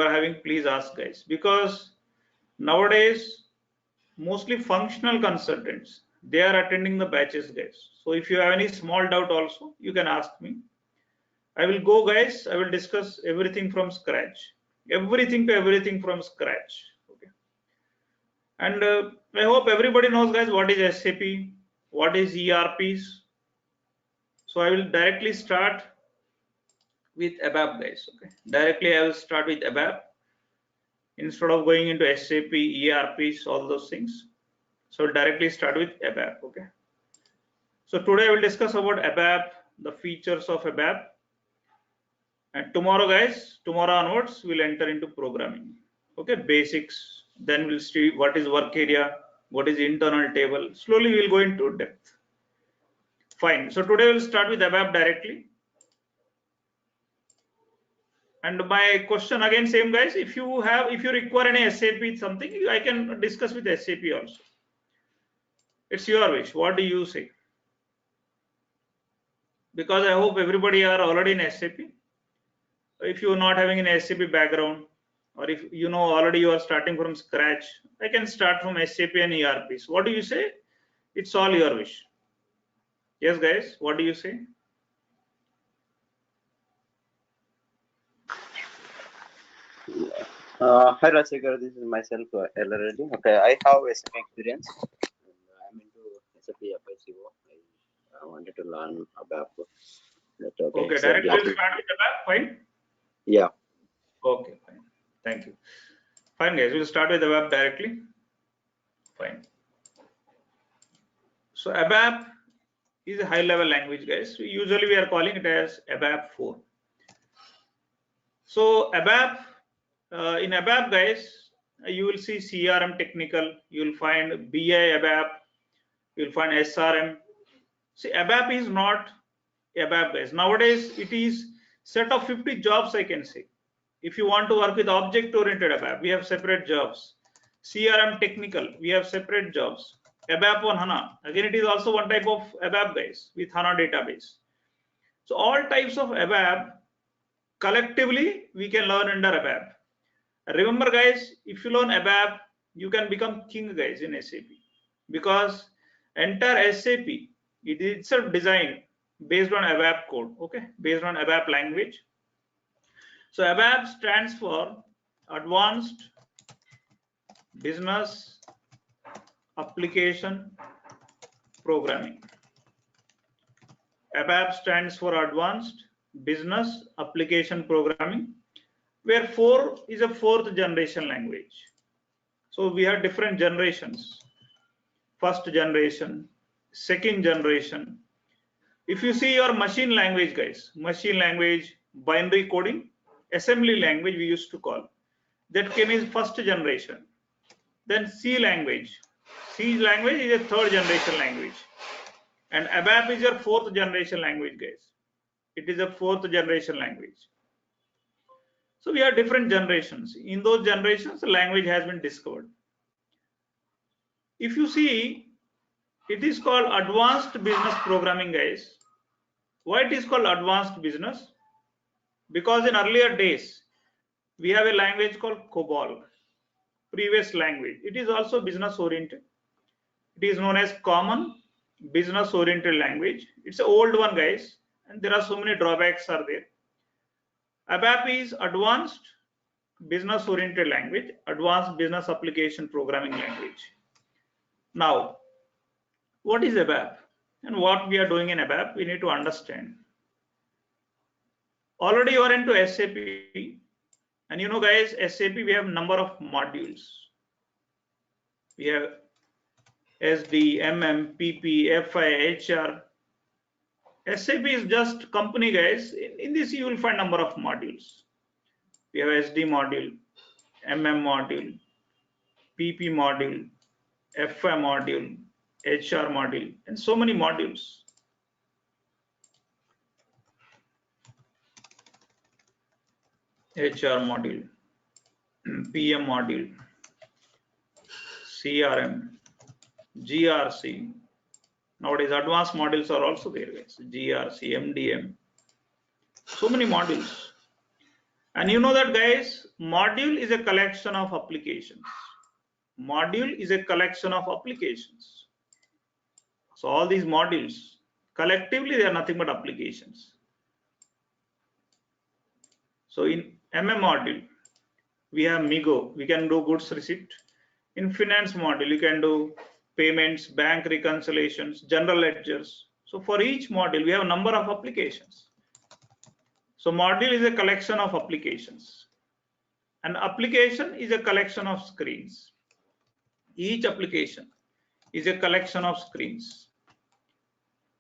are having, please ask guys, because nowadays mostly functional consultants, they are attending the batches guys. So if you have any small doubt also, you can ask me. I will go guys, I will discuss everything from scratch, everything from scratch. Okay. And I hope everybody knows guys what is SAP, what is ERPs. So I will directly start with ABAP guys. Okay, directly I will start with ABAP instead of going into SAP, ERPs, all those things. So directly start with ABAP. Okay, so today I will discuss about ABAP, the features of ABAP, and tomorrow guys, tomorrow onwards we'll enter into programming. Okay, basics, then we'll see what is work area, what is internal table. Slowly we'll go into depth. Fine, so today we'll start with ABAP directly. And my question again, same guys, if you require any SAP something, I can discuss with SAP also. It's your wish. What do you say? Because I hope everybody are already in SAP. If you are not having an SAP background, or if you know already you are starting from scratch, I can start from SAP and ERPs. What do you say? It's all your wish. Yes guys, what do you say? Hi Rajsekhar, this is myself already. Okay, I have SAP experience. I'm into SAP ABAP. I wanted to learn ABAP. Okay, directly we'll start with ABAP. Fine. Yeah. Okay, fine. Thank you. Fine, guys. We'll start with ABAP directly. Fine. So ABAP is a high-level language, guys. Usually we are calling it as ABAP 4. So ABAP. In ABAP guys, you will see CRM technical, you will find BI ABAP, you will find SRM. See, ABAP is not ABAP guys. Nowadays it is set of 50 jobs, I can say. If you want to work with object oriented ABAP, we have separate jobs. CRM technical, we have separate jobs. ABAP on HANA, again it is also one type of ABAP guys with HANA database. So all types of ABAP collectively we can learn under ABAP. Remember guys, if you learn ABAP, you can become king guys in SAP, because entire SAP it is itself designed based on ABAP code, okay, based on ABAP language. So ABAP stands for Advanced Business Application Programming. ABAP stands for Advanced Business Application Programming, where 4 is a 4th generation language. So we have different generations. First generation, second generation. If you see your machine language guys, machine language, binary coding, assembly language we used to call, that came is first generation. Then C language. C language is a 3rd generation language. And ABAP is your 4th generation language guys. It is a 4th generation language. So we have different generations. In those generations, the language has been discovered. If you see, it is called Advanced Business Programming, guys. Why it is called Advanced Business? Because in earlier days, we have a language called COBOL, previous language. It is also business oriented. It is known as Common Business Oriented Language. It's an old one, guys, and there are so many drawbacks are there. ABAP is Advanced Business Oriented Language, Advanced Business Application Programming Language. Now, what is ABAP and what we are doing in ABAP? We need to understand. Already you are into SAP, and you know guys, SAP we have number of modules. We have SD, MM, PP, FI, HR. SAP is just company guys. In this you will find number of modules. We have SD module, MM module, PP module, FI module, HR module, and so many modules. HR module, PM module, CRM, GRC. Nowadays advanced modules are also there guys. GRC, MDM, so many modules. And you know that guys, module is a collection of applications. Module is a collection of applications. So all these modules collectively they are nothing but applications. So in MM module we have Migo, we can do goods receipt. In finance module you can do payments, bank reconciliations, general ledgers. So for each module we have a number of applications. So module is a collection of applications. An application is a collection of screens. Each application is a collection of screens.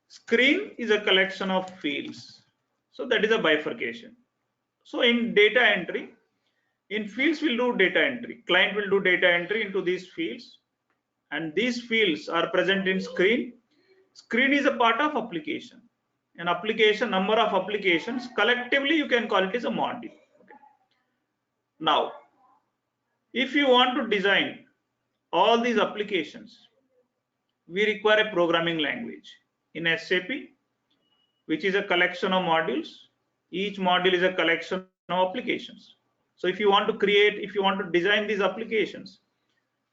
Screen is a collection of fields. So that is a bifurcation. So in data entry, in fields we'll do data entry. Client will do data entry into these fields, and these fields are present in screen. Screen is a part of application. An application, number of applications, collectively you can call it as a module. Okay. Now, if you want to design all these applications, we require a programming language. In SAP, which is a collection of modules, each module is a collection of applications. So if you want to create, if you want to design these applications,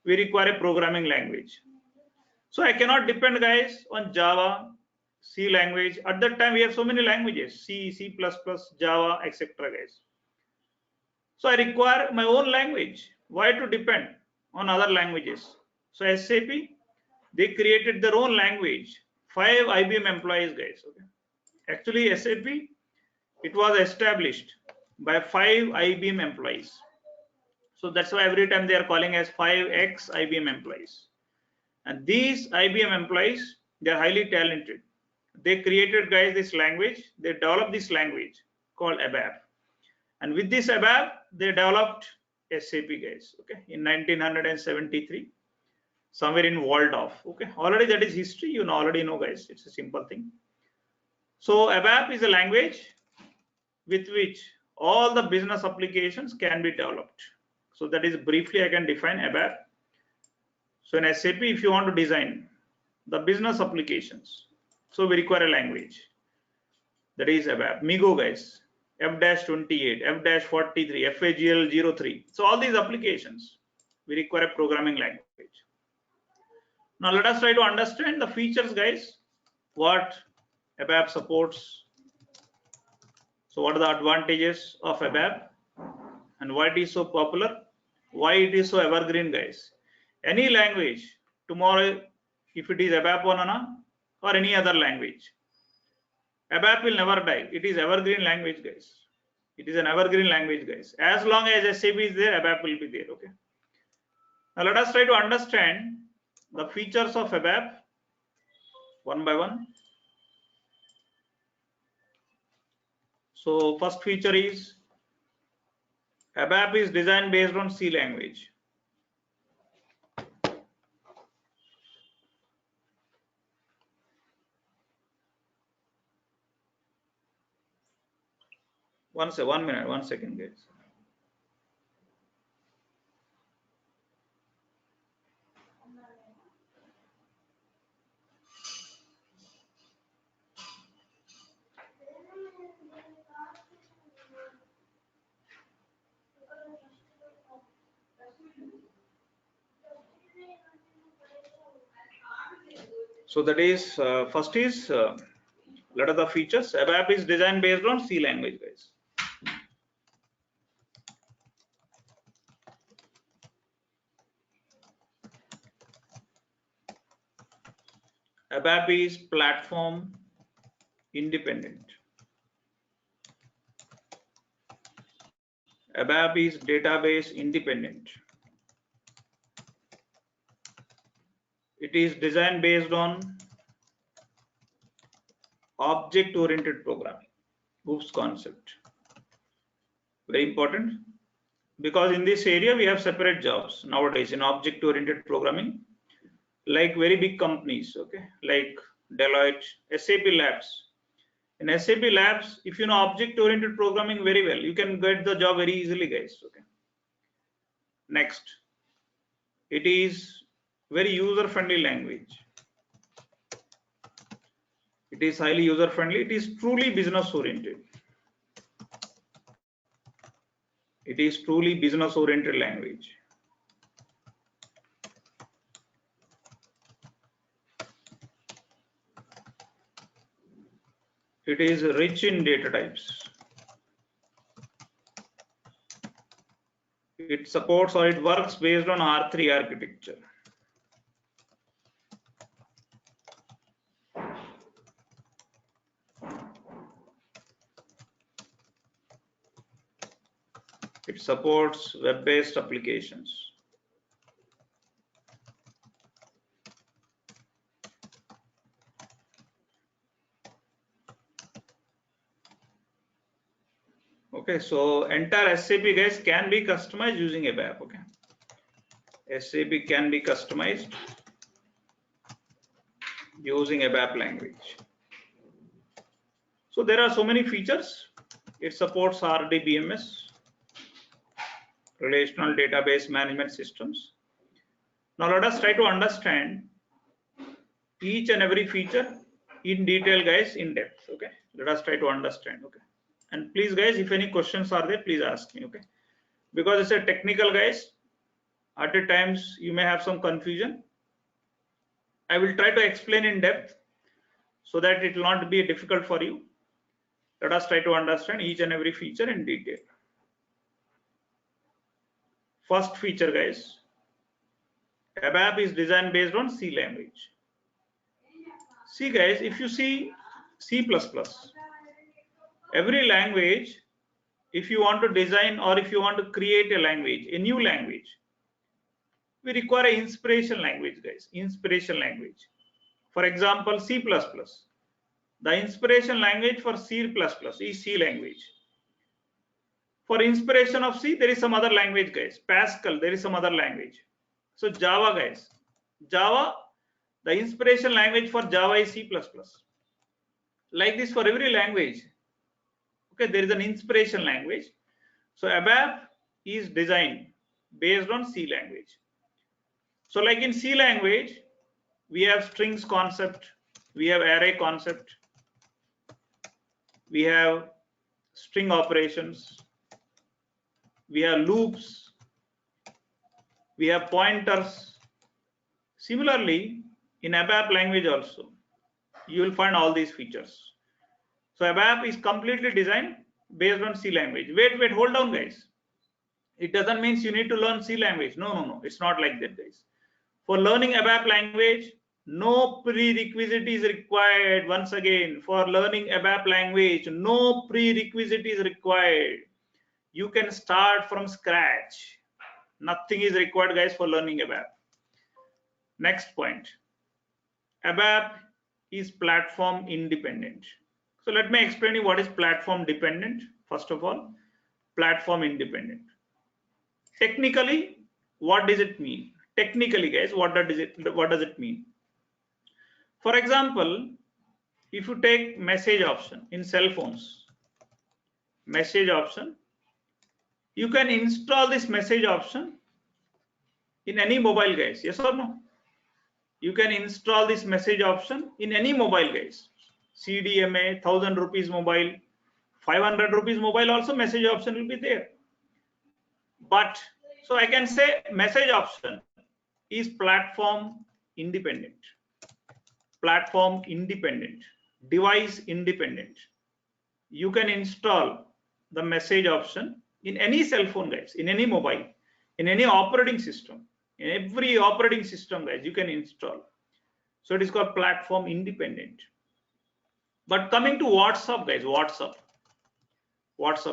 we require a programming language. So I cannot depend guys on Java, C language. At that time we have so many languages, C, C++, Java, etc. guys. So I require my own language. Why to depend on other languages? So SAP, they created their own language. 5 IBM employees guys. Okay. Actually SAP, it was established by 5 IBM employees. So that's why every time they are calling as 5x IBM employees. And these IBM employees, they are highly talented. They created guys this language. They developed this language called ABAP. And with this ABAP, they developed SAP guys. Okay, in 1973, somewhere in Waldorf. Okay, already that is history. You already know guys. It's a simple thing. So ABAP is a language with which all the business applications can be developed. So that is briefly I can define ABAP. So in SAP, if you want to design the business applications, so we require a language. That is ABAP. Migo guys, F-28, F-43, FAGL03. So all these applications, we require a programming language. Now let us try to understand the features guys, what ABAP supports. So what are the advantages of ABAP and why it is so popular, why it is so evergreen guys. Any language tomorrow, if it is ABAP or any other language, ABAP will never die. It is evergreen language guys. It is an evergreen language guys. As long as SAP is there, ABAP will be there. Okay. Now let us try to understand the features of ABAP one by one. So first feature is ABAP is designed based on C language. One second guys. So that is first is let us the features. ABAP is designed based on C language guys. ABAP is platform independent. ABAP is database independent. It is designed based on object-oriented programming. OOPS concept. Very important, because in this area we have separate jobs nowadays in object-oriented programming, like very big companies, okay, like Deloitte, SAP Labs. In SAP Labs, if you know object-oriented programming very well, you can get the job very easily, guys. Okay. Next, it is very user-friendly language. It is highly user-friendly. It is truly business-oriented. It is truly business oriented language. It is rich in data types. It supports or it works based on R3 architecture. It supports web-based applications. Okay, so entire SAP guys can be customized using ABAP. Okay, SAP can be customized using ABAP language. So there are so many features. It supports RDBMS, relational database management systems. Now let us try to understand each and every feature in detail, guys, in depth. Okay, let us try to understand. Okay, and please guys, if any questions are there, please ask me. Okay, because it's a technical, guys, at times you may have some confusion. I will try to explain in depth so that it will not be difficult for you. Let us try to understand each and every feature in detail. First feature, guys, ABAP is designed based on C language. See guys, if you see C++, every language, if you want to design or if you want to create a language, a new language, we require an inspiration language, guys, inspiration language. For example, C++. The inspiration language for C++ is C language. For inspiration of C, there is some other language, guys. Pascal, there is some other language. So Java, guys, Java, the inspiration language for Java is C++. Like this for every language. Okay, there is an inspiration language. So ABAP is designed based on C language. So like in C language, we have strings concept, we have array concept, we have string operations, we have loops, we have pointers. Similarly, in ABAP language also, you will find all these features. So ABAP is completely designed based on C language. Wait, hold on, guys. It doesn't mean you need to learn C language. No, it's not like that, guys. For learning ABAP language, no prerequisite is required. Once again, for learning ABAP language, no prerequisite is required. You can start from scratch. Nothing is required, guys, for learning ABAP. Next point, ABAP is platform independent. So let me explain you what is platform dependent. First of all, platform independent. Technically, what does it mean? Technically, guys, what does it mean? For example, if you take message option in cell phones, message option, you can install this message option in any mobile, guys. Yes or no? You can install this message option in any mobile, guys. CDMA, 1000 rupees mobile, 500 rupees mobile also message option will be there. But so I can say message option is platform independent, platform independent, device independent. You can install the message option in any cell phone, guys, in any mobile, in any operating system, in every operating system, guys, you can install. So it is called platform independent. But coming to WhatsApp, guys, WhatsApp,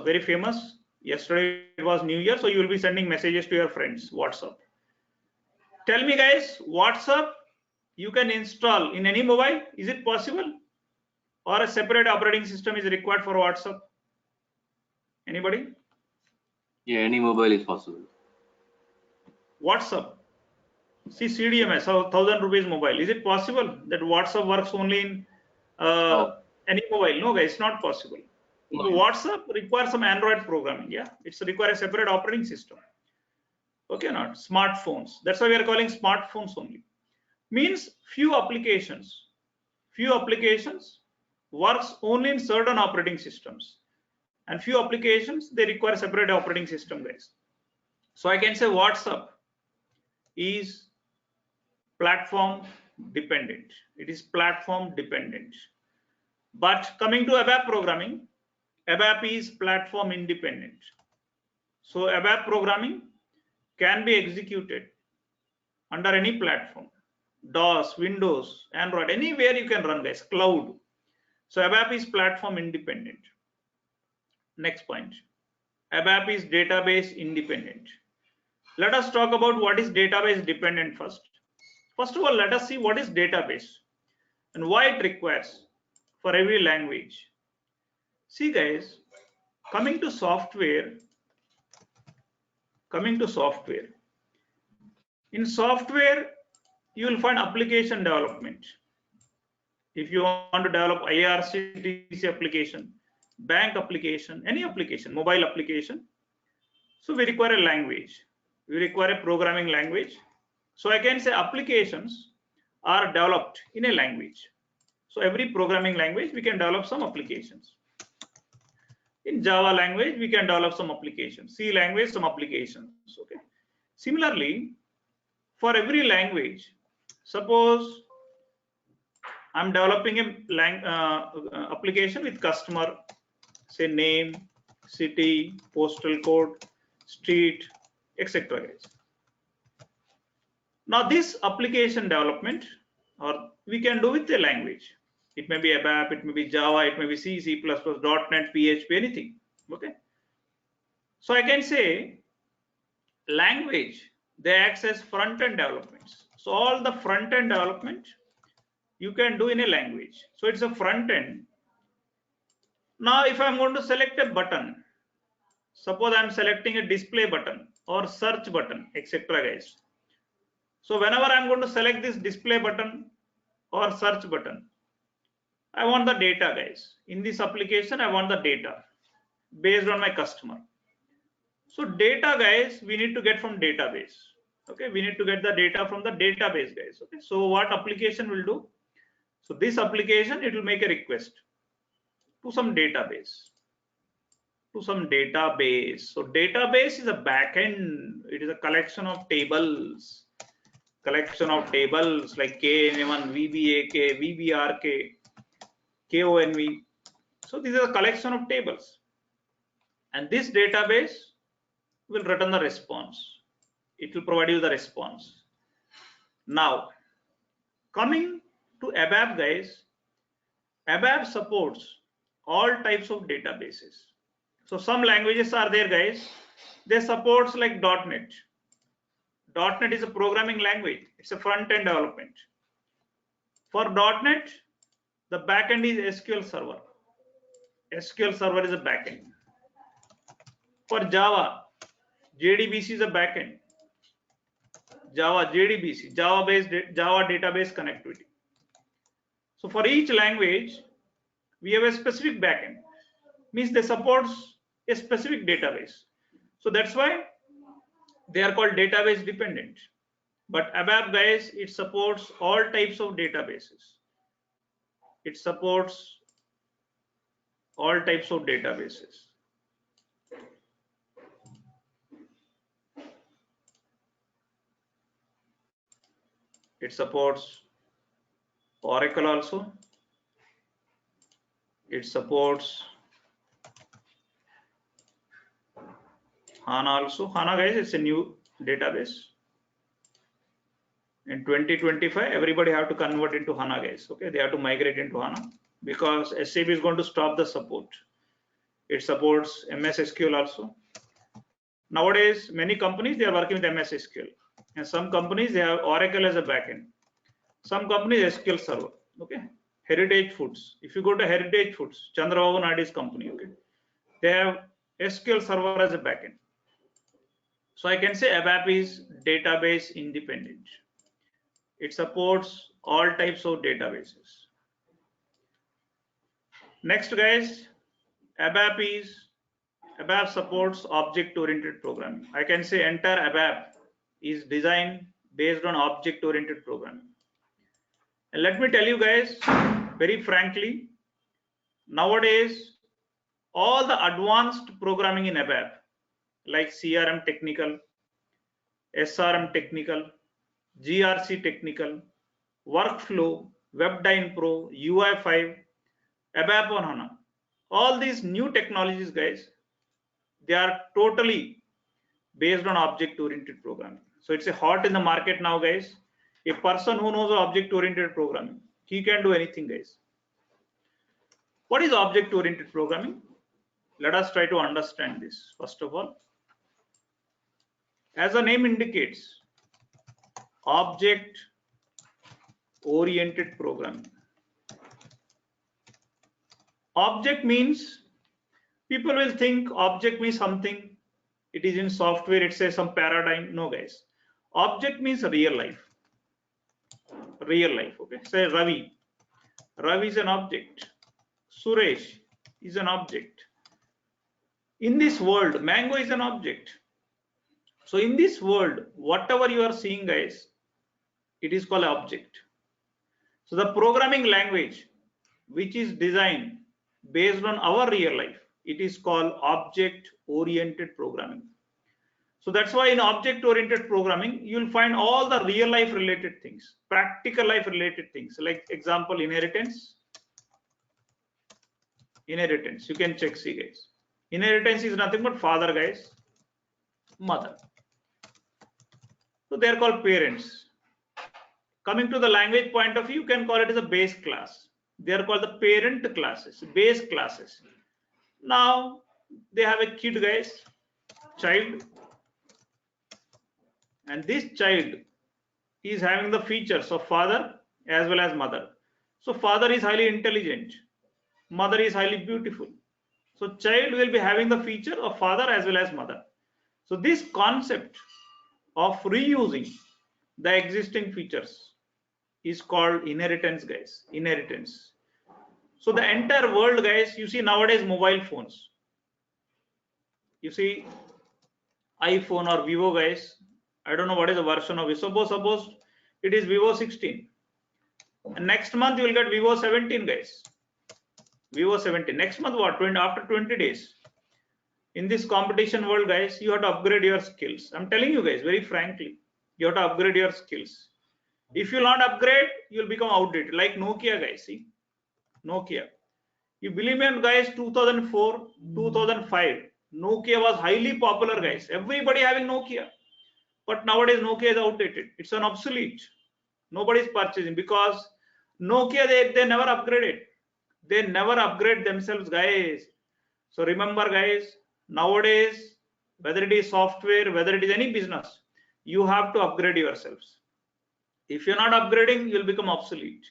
very famous. Yesterday it was New Year, so you will be sending messages to your friends. WhatsApp. Tell me, guys, WhatsApp you can install in any mobile. Is it possible? Or a separate operating system is required for WhatsApp? Anybody? Yeah, any mobile is possible. WhatsApp. See CDMS, so 1000 rupees mobile. Is it possible that WhatsApp works only in any mobile? No, guys, it's not possible. So WhatsApp requires some Android programming. Yeah, it's require a separate operating system. Okay, not smartphones. That's why we are calling smartphones only. Means few applications works only in certain operating systems. and few applications they require separate operating system, guys. So I can say WhatsApp is platform dependent. It is platform dependent. But coming to ABAP programming, ABAP is platform independent. So ABAP programming can be executed under any platform, DOS, Windows, Android, anywhere you can run, guys, cloud. So ABAP is platform independent. Next point, ABAP is database independent. Let us talk about what is database dependent first. First of all, let us see what is database and why it requires for every language. See, guys, coming to software, in software you will find application development. If you want to develop IRCTC application, bank application, any application, mobile application, so we require a language, we require a programming language. So I can say applications are developed in a language. So every programming language we can develop some applications. In Java language we can develop some applications, C language some applications. Okay. Similarly, for every language, suppose I'm developing a application with customer, say name, city, postal code, street, etc. guys. Now this application development, or we can do with a language. It may be ABAP, it may be Java, it may be C, C++, .NET, PHP, anything. Okay. So I can say language, they access front-end developments. So all the front-end development you can do in a language. So it's a front-end. Now if I'm going to select a button, suppose I'm selecting a display button or search button, etc. guys. So whenever I'm going to select this display button or search button, I want the data, guys. In this application, I want the data based on my customer. So data, guys, we need to get from database. Okay, we need to get the data from the database, guys. Okay, so what application will do? So this application, it will make a request to some database. So database is a backend. It is a collection of tables. Like KN1, VBAK, VBRK, KONV. So these are a collection of tables. And this database will return the response. It will provide you the response. Now, coming to ABAP, guys, ABAP supports all types of databases. So some languages are there, guys. They supports like .NET. .NET is a programming language. It's a front-end development. For .NET, the backend is SQL Server. SQL Server is a backend. For Java, JDBC is a backend. Java JDBC, Java database connectivity. So for each language, we have a specific backend. Means they supports a specific database. So that's why they are called database dependent. But ABAP, guys, it supports all types of databases. It supports all types of databases. It supports Oracle also. It supports HANA also. HANA, guys, it's a new database. In 2025, everybody have to convert into HANA, guys. Okay, they have to migrate into HANA because SAP is going to stop the support. It supports MS SQL also. Nowadays, many companies they are working with MS SQL, and some companies they have Oracle as a backend. Some companies SQL Server. Okay, Heritage Foods. If you go to Heritage Foods, Chandrababu Naidu's company, okay, they have SQL Server as a backend. So I can say ABAP is database independent. It supports all types of databases. Next, guys, ABAP supports object-oriented programming. I can say entire ABAP is designed based on object-oriented programming. And let me tell you guys, very frankly, nowadays all the advanced programming in ABAP, like CRM technical, SRM technical, GRC technical, workflow, WebDyn Pro, UI5, ABAP on HANA. All these new technologies, guys, they are totally based on object-oriented programming. So it's a hot in the market now, guys. A person who knows object-oriented programming, he can do anything, guys. What is object-oriented programming? Let us try to understand this. First of all, as the name indicates, object-oriented programming. Object means, people will think object means something, it is in software, it says some paradigm. No, guys. Object means real life. Real life, okay? Say Ravi. Ravi is an object. Suresh is an object. In this world, mango is an object. So in this world, whatever you are seeing, guys, it is called object. So the programming language which is designed based on our real life, it is called object-oriented programming. So that's why in object-oriented programming, you'll find all the real life related things, practical life related things, like example, inheritance. Inheritance, you can check, see, guys. Inheritance is nothing but father, guys, mother. So they are called parents. Coming to the language point of view, you can call it as a base class. They are called the parent classes, base classes. Now they have a kid, guys, child, and this child is having the features of father as well as mother. So father is highly intelligent, mother is highly beautiful. So child will be having the feature of father as well as mother. So this concept of reusing the existing features is called inheritance, guys. Inheritance. So the entire world, guys, you see nowadays mobile phones. You see iPhone or Vivo, guys. I don't know what is the version of it. Suppose it is Vivo 16. And next month you will get Vivo 17, guys. Vivo 17. Next month what? After 20 days. In this competition world, guys, you have to upgrade your skills. I'm telling you, guys, very frankly, you have to upgrade your skills. If you not upgrade, you'll become outdated. Like Nokia, guys. See, Nokia. You believe me, guys, 2004, 2005, Nokia was highly popular, guys. Everybody having Nokia. But nowadays Nokia is outdated. It's an obsolete. Nobody is purchasing because Nokia, they never upgraded. They never upgrade themselves, guys. So remember, guys, nowadays, whether it is software, whether it is any business, you have to upgrade yourselves. If you're not upgrading, you'll become obsolete.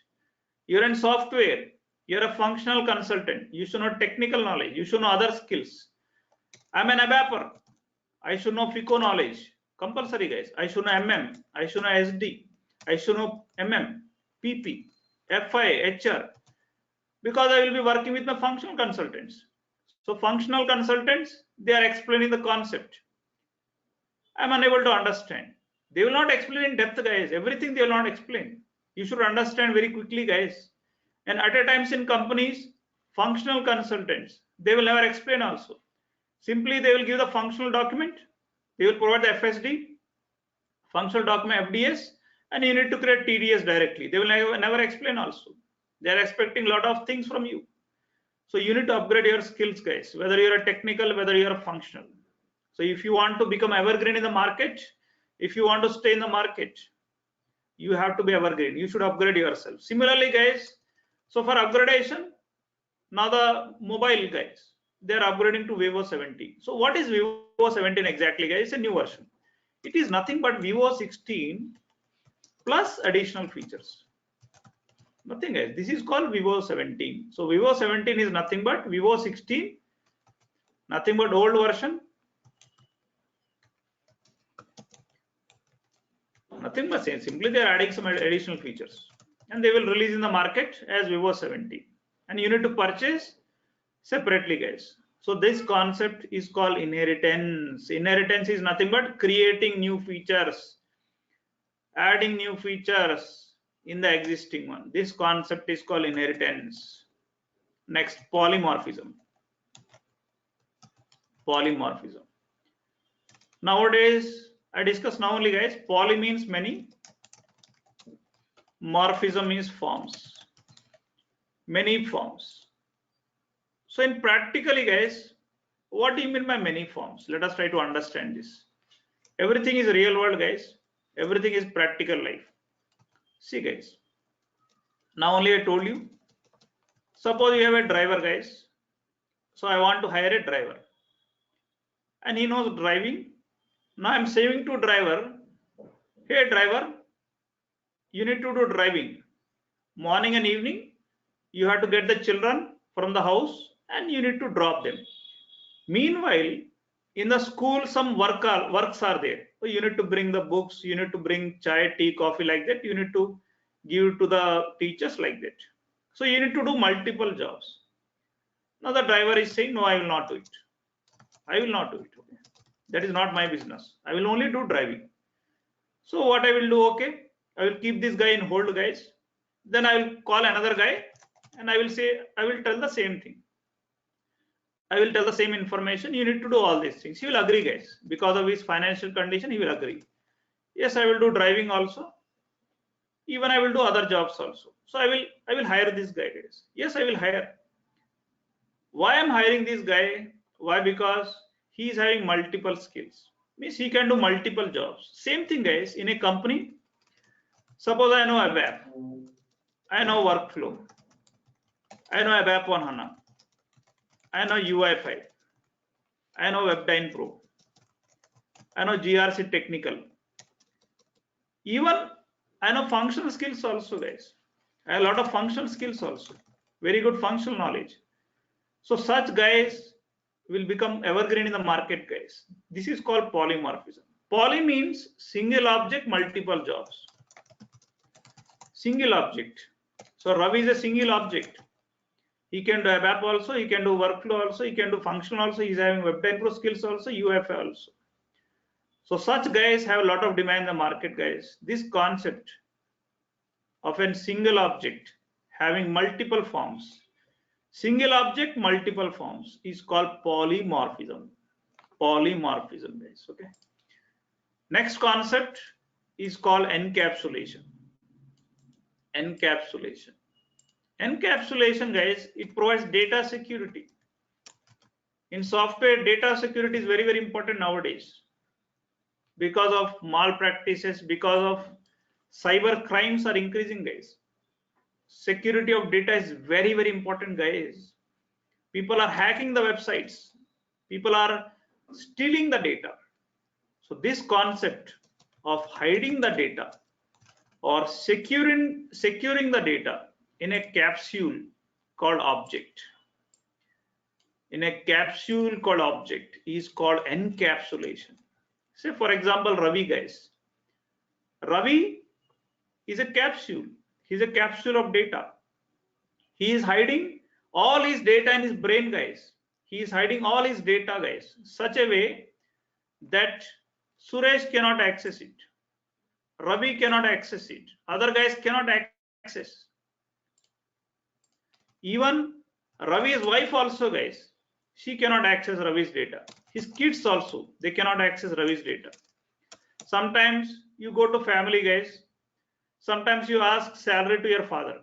You're in software, you're a functional consultant, you should know technical knowledge, you should know other skills. I'm an ABAPer, I should know FICO knowledge, compulsory, guys. I should know MM, I should know SD, I should know MM, PP, FI, HR, because I will be working with my functional consultants. So functional consultants, they are explaining the concept. I'm unable to understand. They will not explain in depth, guys. Everything they will not explain. You should understand very quickly, guys. And at a times in companies, functional consultants, they will never explain also. Simply they will give the functional document. They will provide the FSD, functional document FDS, and you need to create TDS directly. They will never explain also. They are expecting a lot of things from you. So you need to upgrade your skills, guys, whether you're a technical, whether you're a functional. So if you want to become evergreen in the market, if you want to stay in the market, you have to be evergreen. You should upgrade yourself. Similarly, guys, so for upgradation, now the mobile guys, they're upgrading to Vivo 17. So what is Vivo 17 exactly, guys? It's a new version. It is nothing but Vivo 16 plus additional features. Nothing, guys. This is called Vivo 17. So Vivo 17 is nothing but Vivo 16, nothing but old version. Nothing but same. Simply they are adding some additional features, and they will release in the market as Vivo 17. And you need to purchase separately, guys. So this concept is called inheritance. Inheritance is nothing but creating new features, adding new features in the existing one. This concept is called inheritance. Next, polymorphism. Polymorphism. Nowadays, I discuss now only guys, poly means many, morphism means forms, many forms. So in practically guys, what do you mean by many forms? Let us try to understand this. Everything is real world guys, everything is practical life. See guys, now only I told you, suppose you have a driver guys, so I want to hire a driver and he knows driving. Now I'm saying to driver, hey driver, you need to do driving morning and evening. You have to get the children from the house and you need to drop them. Meanwhile, in the school, some works are there. So you need to bring the books, you need to bring chai, tea, coffee like that. You need to give to the teachers like that. So you need to do multiple jobs. Now the driver is saying, no, I will not do it. I will not do it. Okay. That is not my business. I will only do driving. So what I will do, okay, I will keep this guy in hold guys. Then I will call another guy and I will say, I will tell the same thing. I will tell the same information. You need to do all these things. He will agree guys. Because of his financial condition, he will agree. Yes, I will do driving also. Even I will do other jobs also. So I will hire this guy guys. Yes, I will hire. Why I'm hiring this guy? Why? Because he is having multiple skills. Means he can do multiple jobs. Same thing guys, in a company, suppose I know ABAP, I know workflow, I know ABAP on HANA, I know UI5, I know WebDyn Pro, I know GRC technical, even I know functional skills also guys. I have a lot of functional skills also, very good functional knowledge. So such guys will become evergreen in the market guys. This is called polymorphism. Poly means single object, multiple jobs. Single object. So Ravi is a single object. He can do ABAP also, he can do workflow also, he can do functional also, he's having WebDyn Pro skills also, UFI also. So such guys have a lot of demand in the market guys. This concept of a single object having multiple forms, single object, multiple forms is called polymorphism. Polymorphism guys, okay. Next concept is called encapsulation. Encapsulation. Encapsulation guys, it provides data security. In software, data security is very, very important nowadays because of malpractices, because of cyber crimes are increasing guys. Security of data is very, very important guys. People are hacking the websites, people are stealing the data. So this concept of hiding the data or securing the data in a capsule called object, in a capsule called object is called encapsulation. Say for example Ravi guys, Ravi is a capsule, he's a capsule of data. He is hiding all his data in his brain guys. He is hiding all his data guys such a way that Suresh cannot access it, Ravi cannot access it, other guys cannot access. Even Ravi's wife also guys, she cannot access Ravi's data. His kids also, they cannot access Ravi's data. Sometimes you go to family guys, sometimes you ask salary to your father.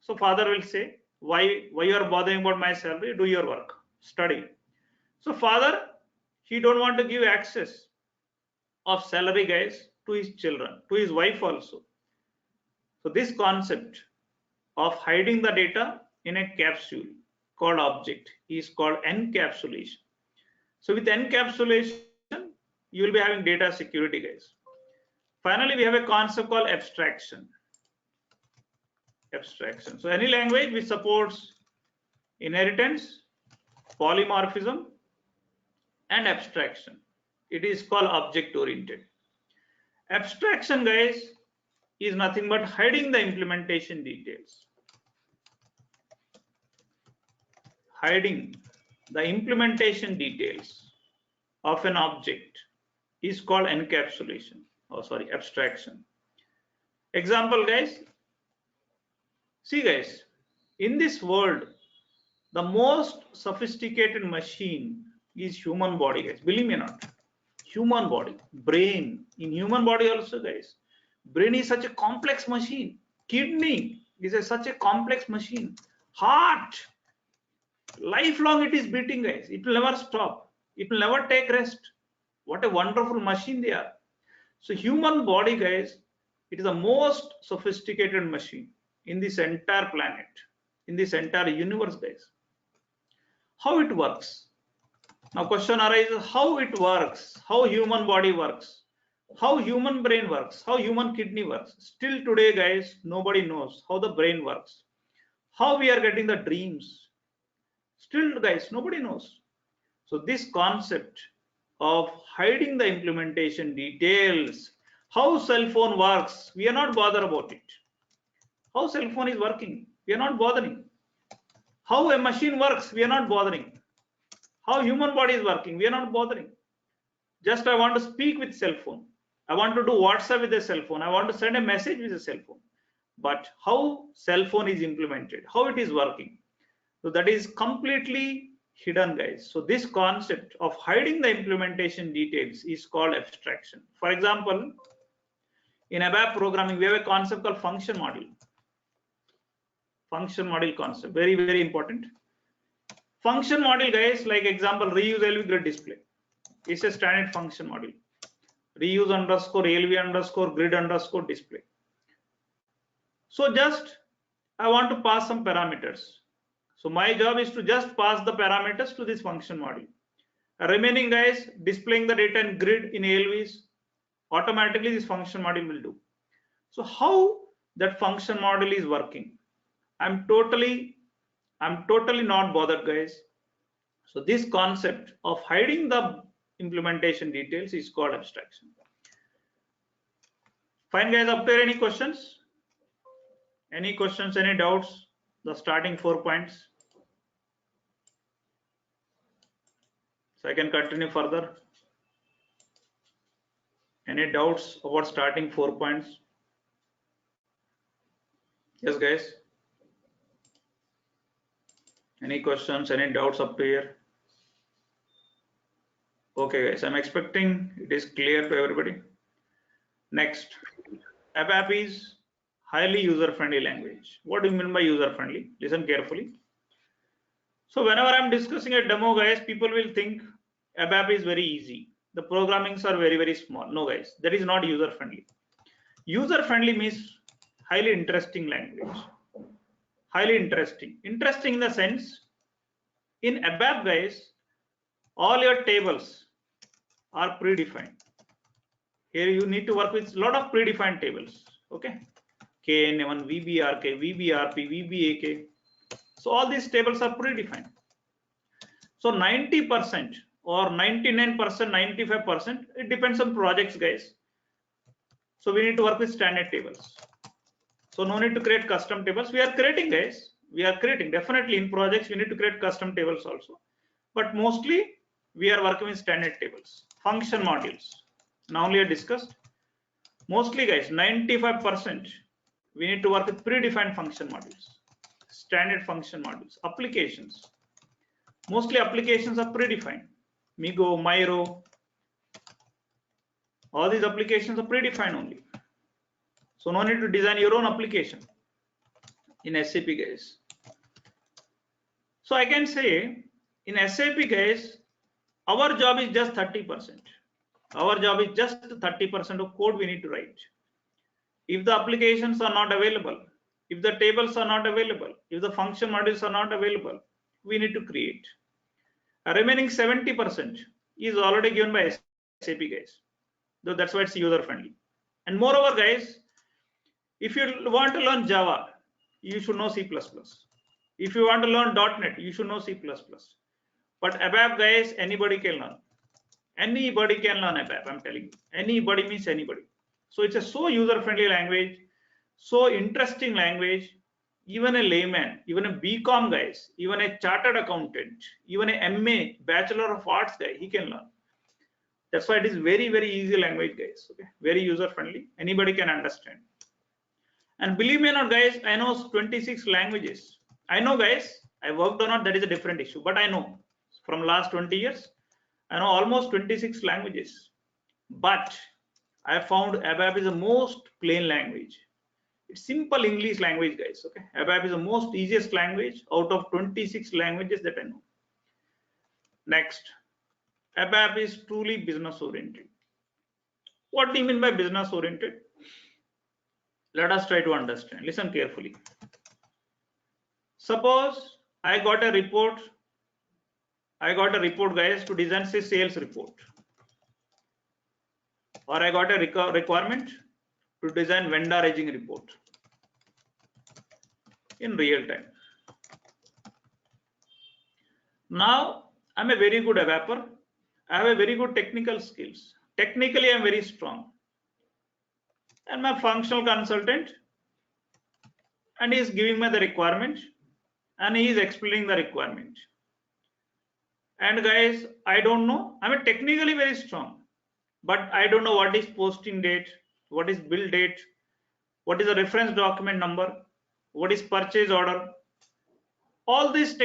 So father will say, why you are bothering about my salary? Do your work, study. So father, he don't want to give access of salary guys to his children, to his wife also. So this concept of hiding the data in a capsule called object is called encapsulation. So with encapsulation, you will be having data security guys. Finally, we have a concept called abstraction. Abstraction. So any language which supports inheritance, polymorphism, and abstraction, it is called object oriented. Abstraction guys is nothing but hiding the implementation details. Hiding the implementation details of an object is called encapsulation, abstraction. Example guys, see guys, in this world, the most sophisticated machine is human body, guys. Believe me or not, human body, brain. In human body also, guys, brain is such a complex machine. Kidney is such a complex machine. Heart, lifelong it is beating, guys. It will never stop. It will never take rest. What a wonderful machine they are. So human body, guys, it is the most sophisticated machine in this entire planet, in this entire universe, guys. How it works? Now question arises, how it works, how human body works, how human brain works, how human kidney works. Still today, guys, nobody knows how the brain works, how we are getting the dreams. Still, guys, nobody knows. So this concept of hiding the implementation details, how cell phone works, we are not bothered about it. How cell phone is working, we are not bothering. How a machine works, we are not bothering. How human body is working, we are not bothering. Just I want to speak with cell phone, I want to do WhatsApp with a cell phone, I want to send a message with a cell phone. But how cell phone is implemented, how it is working, so that is completely hidden, guys. So this concept of hiding the implementation details is called abstraction. For example, in ABAP programming, we have a concept called function module. Function module concept, very, very important. Function module, guys, like example, reuse LV grid display. It's a standard function module. Reuse underscore LV underscore grid underscore display. So just I want to pass some parameters. So my job is to just pass the parameters to this function module. Remaining, guys, displaying the data in grid in ALVs, automatically this function module will do. So how that function module is working, I'm totally not bothered, guys. So this concept of hiding the implementation details is called abstraction. Fine, guys, up there, any questions? Any questions, any doubts? The starting 4 points. So I can continue further. Any doubts about starting 4 points? Yes, guys. Any questions, any doubts up to here? Okay, guys, I'm expecting it is clear to everybody. Next, ABAP is highly user-friendly language. What do you mean by user-friendly? Listen carefully. So whenever I'm discussing a demo, guys, people will think ABAP is very easy. The programmings are very, very small. No, guys, that is not user-friendly. User-friendly means highly interesting language. Highly interesting. Interesting in the sense, in ABAP, guys, all your tables are predefined. Here you need to work with a lot of predefined tables. Okay, KN1, VBRK, VBRP, VBAK. So all these tables are predefined. So 90% or 99%, 95%, it depends on projects, guys. So we need to work with standard tables. So no need to create custom tables. We are creating, guys. We are creating. Definitely in projects, we need to create custom tables also. But mostly we are working with standard tables. Function modules. Now only I discussed. Mostly, guys, 95% we need to work with predefined function modules, standard function modules, applications. Mostly applications are predefined. Migo, Miro, all these applications are predefined only. So no need to design your own application in SAP, guys. So I can say in SAP, guys, our job is just 30%. Our job is just 30% of code we need to write. If the applications are not available, if the tables are not available, if the function modules are not available, we need to create. A remaining 70% is already given by SAP, guys. So that's why it's user friendly. And moreover, guys, if you want to learn Java, you should know C++. If you want to learn .NET, you should know C++. But ABAP, guys, anybody can learn. Anybody can learn ABAP, I'm telling you. Anybody means anybody. So it's a so user-friendly language, so interesting language. Even a layman, even a BCom guys, even a chartered accountant, even a MA, Bachelor of Arts guy, he can learn. That's why it is very, very easy language, guys. Okay, very user-friendly. Anybody can understand. And believe me or not, guys, I know 26 languages. I know, guys, I worked on it. That is a different issue. But I know from last 20 years, I know almost 26 languages, but I found ABAP is the most plain language. It's simple English language, guys. Okay, ABAP is the most easiest language out of 26 languages that I know. Next, ABAP is truly business oriented. What do you mean by business oriented? Let us try to understand. Listen carefully. Suppose I got a report, guys, to design say sales report, or I got a requirement to design vendor aging report in real time. Now I'm a very good ABAPer. I have a very good technical skills. Technically, I'm very strong. And my functional consultant, and he is giving me the requirement, and he is explaining the requirement. And guys, I don't know. I'm technically very strong, but I don't know what is posting date, what is bill date, what is the reference document number, what is purchase order. All these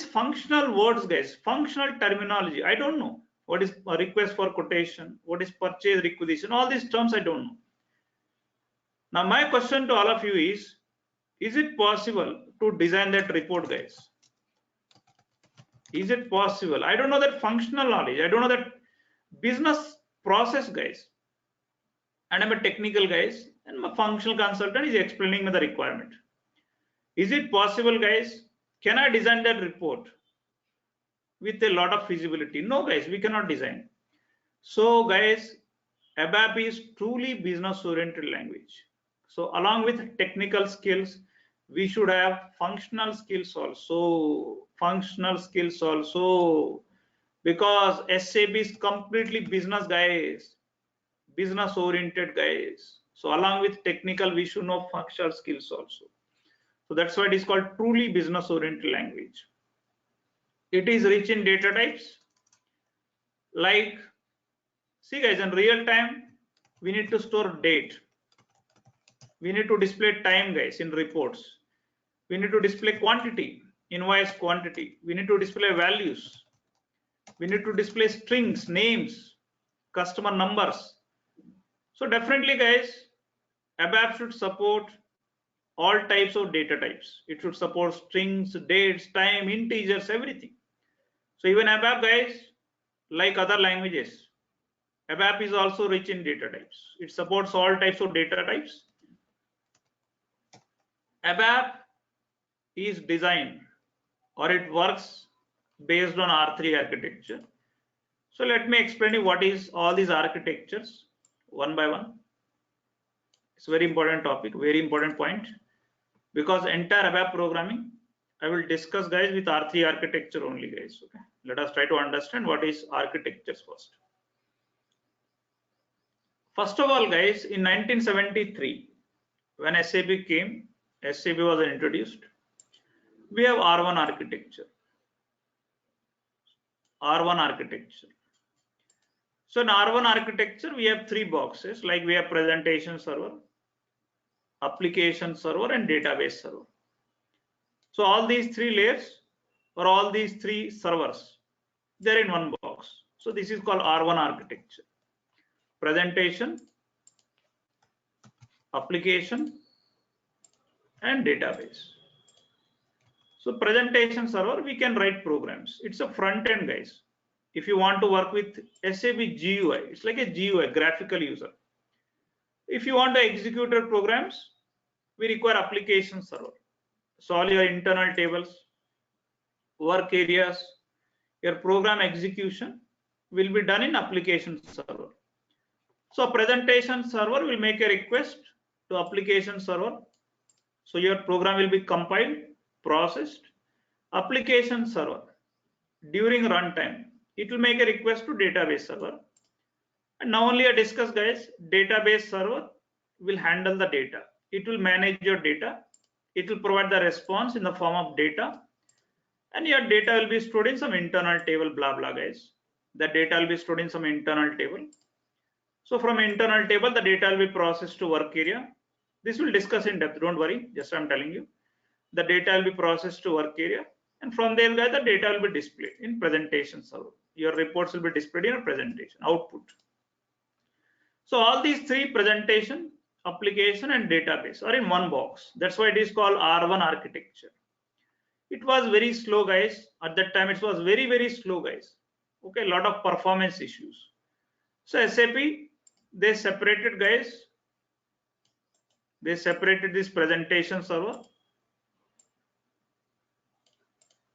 functional words, guys, functional terminology, I don't know. What is a request for quotation, what is purchase requisition, all these terms I don't know. Now my question to all of you is it possible to design that report, guys? Is it possible? I don't know that functional knowledge, I don't know that business process, guys, and I'm a technical guys, and my functional consultant is explaining me the requirement. Is it possible, guys? Can I design that report with a lot of feasibility? No, guys, we cannot design. So guys, ABAP is truly business oriented language. So along with technical skills, we should have functional skills also. Because SAP is completely business, guys, business oriented, guys. So along with technical, we should know functional skills also. So that's why it is called truly business oriented language. It is rich in data types. Like, see guys, in real time, we need to store date. We need to display time, guys, in reports. We need to display quantity, invoice quantity. We need to display values. We need to display strings, names, customer numbers. So definitely, guys, ABAP should support all types of data types. It should support strings, dates, time, integers, everything. So even ABAP, guys, like other languages, ABAP is also rich in data types. It supports all types of data types. ABAP is designed, or it works based on R3 architecture. So let me explain you what is all these architectures one by one. It's a very important topic, very important point, because entire ABAP programming I will discuss, guys, with R3 architecture only, guys. Okay, let us try to understand what is architectures first. First of all, guys, in 1973, when SAP came, SAP was introduced, we have R1 architecture. R1 architecture. So in R1 architecture, we have three boxes, like we have presentation server, application server, and database server. So all these three layers, or all these three servers, they're in one box. So this is called R1 architecture. Presentation, application, and database. So presentation server, we can write programs. It's a front end, guys. If you want to work with SAP GUI, it's like a GUI, graphical user. If you want to execute your programs, we require application server. So all your internal tables, work areas, your program execution will be done in application server. So presentation server will make a request to application server. So your program will be compiled, processed. Application server, during runtime, it will make a request to database server. And now only I discuss, guys, database server will handle the data. It will manage your data. It will provide the response in the form of data. And your data will be stored in some internal table, blah, blah, guys. The data will be stored in some internal table. So from internal table, the data will be processed to work area. This will discuss in depth, don't worry, just I'm telling you. The data will be processed to work area. And from there, guys, the data will be displayed in presentation server. your reports will be displayed in a presentation output. So all these three, presentation, application and database, are in one box. That's why it is called R1 architecture. It was very slow, guys. At that time it was very slow, guys. Okay, a lot of performance issues. So SAP, they separated, guys. They separated this presentation server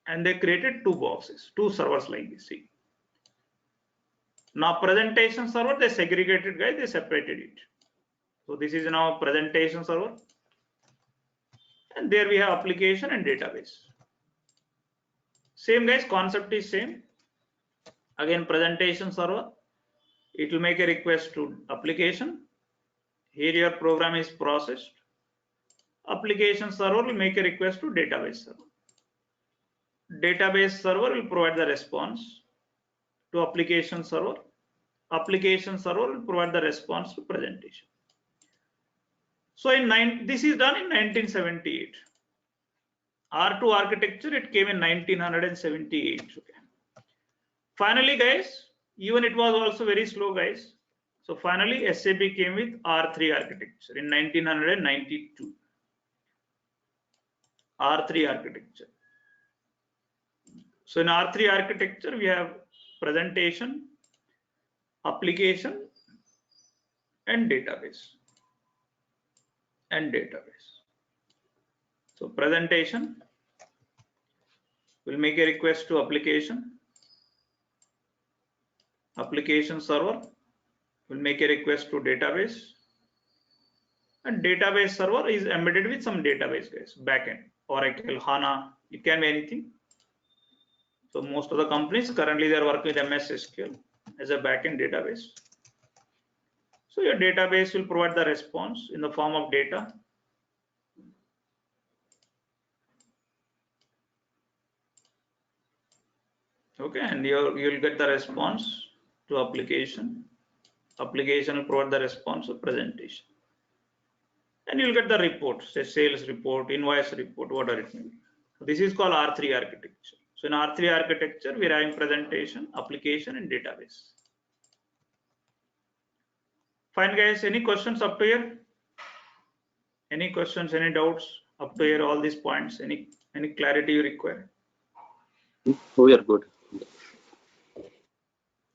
and they created two boxes, two servers like this. See, now presentation server, they segregated, guys. They separated it. So this is now presentation server, and there we have application and database. Same, guys, concept is same. Again, presentation server, it will make a request to application. Here your program is processed. Application server will make a request to database server. Database server will provide the response to application server. Application server will provide the response to presentation. So this is done in 1978. R2 architecture, it came in 1978. Okay. Finally, guys, even it was also very slow, guys. So finally, SAP came with R3 architecture in 1992. R3 architecture. So in R3 architecture, we have presentation, application, and database. So presentation will make a request to application. Application server will make a request to database. And database server is embedded with some database, guys. Backend, Oracle, HANA, it can be anything. So most of the companies currently they are working with MS SQL as a backend database. So your database will provide the response in the form of data. Okay, and you'll get the response to application. Application will provide the response to presentation. And you'll get the report, say sales report, invoice report, whatever it may be. This is called R3 architecture. So in R3 architecture, we are having presentation, application, and database. Fine, guys. Any questions up to here? Any questions, any doubts up to here? All these points, any clarity you require? We are good.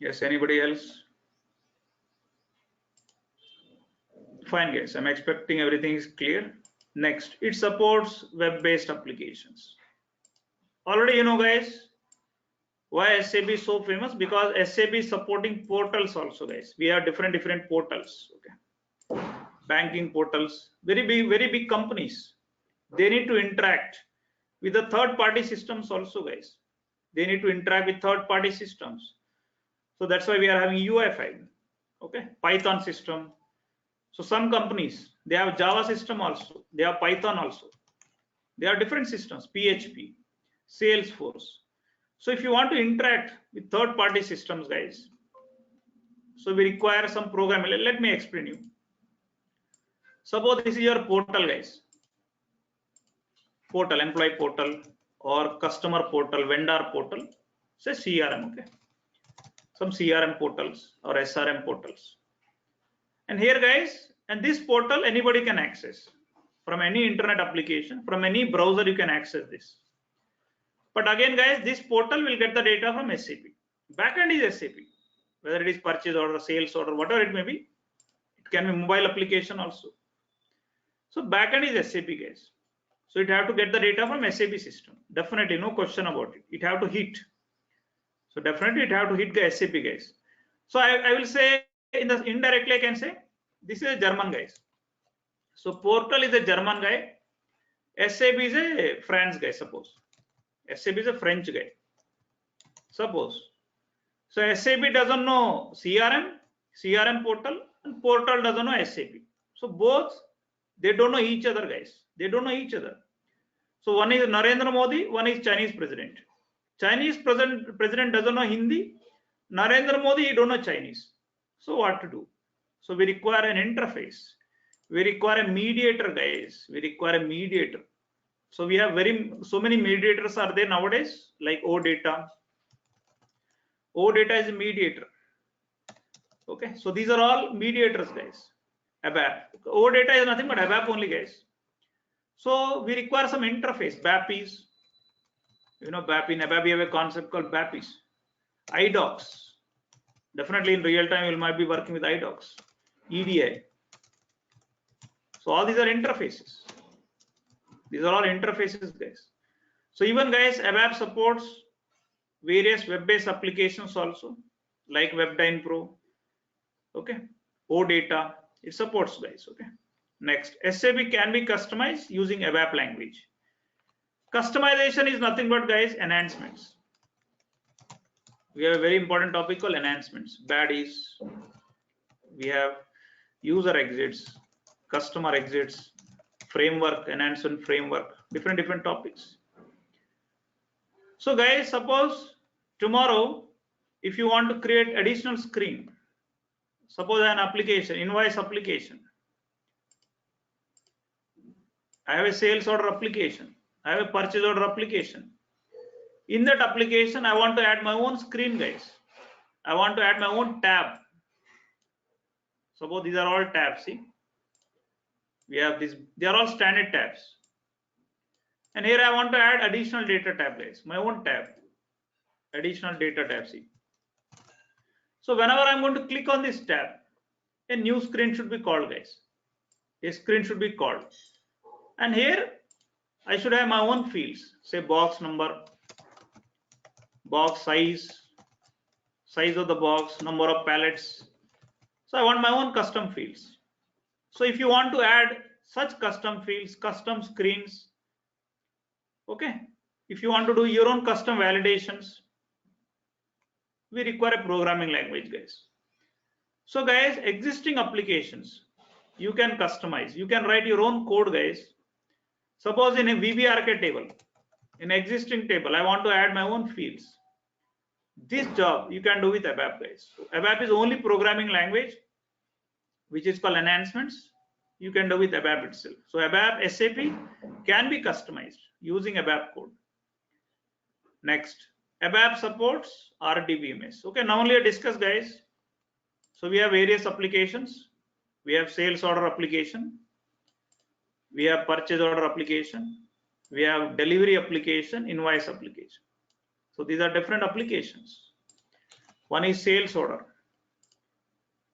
Yes, anybody else? Fine, guys. I'm expecting everything is clear. Next, it supports web-based applications. Already you know, guys, why SAP is so famous? Because SAP is supporting portals also, guys. We have different portals. Okay, banking portals, very big companies. They need to interact with the third-party systems also, guys. They need to interact with third-party systems. So that's why we are having UI5. Okay, Python system. So some companies, they have Java system also. They have Python also. They are different systems, PHP, Salesforce. So if you want to interact with third-party systems, guys, so we require some programming. Let me explain you. Suppose this is your portal, guys. Portal, employee portal, or customer portal, vendor portal, say CRM, okay. Some CRM portals or SRM portals. And here, guys, and this portal anybody can access from any internet application, from any browser you can access this. But again, guys, this portal will get the data from SAP. Backend is SAP, whether it is purchase order, sales order, whatever it may be. It can be mobile application also. So backend is SAP, guys. So it have to get the data from SAP system. Definitely, no question about it. It have to hit. So definitely it have to hit the SAP, guys. So I will say indirectly I can say this is a German, guys. So portal is a German guy. SAP is a French guy, suppose. SAP is a French guy. Suppose. So SAP doesn't know CRM portal, and portal doesn't know SAP. So both, they don't know each other, guys. They don't know each other. So one is Narendra Modi, one is Chinese president. Chinese president doesn't know Hindi. Narendra Modi, he don't know Chinese. So what to do? So we require an interface. We require a mediator, guys. We require a mediator. So we have so many mediators are there nowadays, like OData. OData is a mediator. Okay, so these are all mediators, guys. ABAP. OData is nothing but ABAP only, guys. So we require some interface. BAPIs. You know, BAP in ABAP we have a concept called BAPIs. iDocs. Definitely in real time you might be working with iDocs. EDI. So all these are interfaces. These are all interfaces, guys. So even, guys, ABAP supports various web-based applications also, like WebDyn Pro. Okay, OData, it supports, guys. Okay. Next, SAP can be customized using ABAP language. Customization is nothing but, guys, enhancements. We have a very important topic called enhancements. Baddies. We have user exits, customer exits, framework, enhancement framework, different topics. So, guys, suppose tomorrow, if you want to create additional screen, suppose an application, invoice application. I have a sales order application. I have a purchase order application. In that application, I want to add my own screen, guys. I want to add my own tab. Suppose these are all tabs. See, we have these. They are all standard tabs. And here I want to add additional data tab, guys. My own tab. Additional data tab. See. So whenever I'm going to click on this tab, a new screen should be called, guys. A screen should be called. And here I should have my own fields. Say box number, box size, size of the box, number of pallets. So I want my own custom fields. So if you want to add such custom fields, custom screens, okay, if you want to do your own custom validations, we require a programming language, guys. So, guys, existing applications you can customize. You can write your own code, guys. Suppose in a VBRK table, in existing table, I want to add my own fields. This job you can do with ABAP, guys. So ABAP is only programming language which is called enhancements. You can do with ABAP itself. So ABAP SAP can be customized using ABAP code. Next, ABAP supports RDBMS. Okay, now only I discuss, guys. So we have various applications. We have sales order application. We have purchase order application. We have delivery application, invoice application. So these are different applications. One is sales order.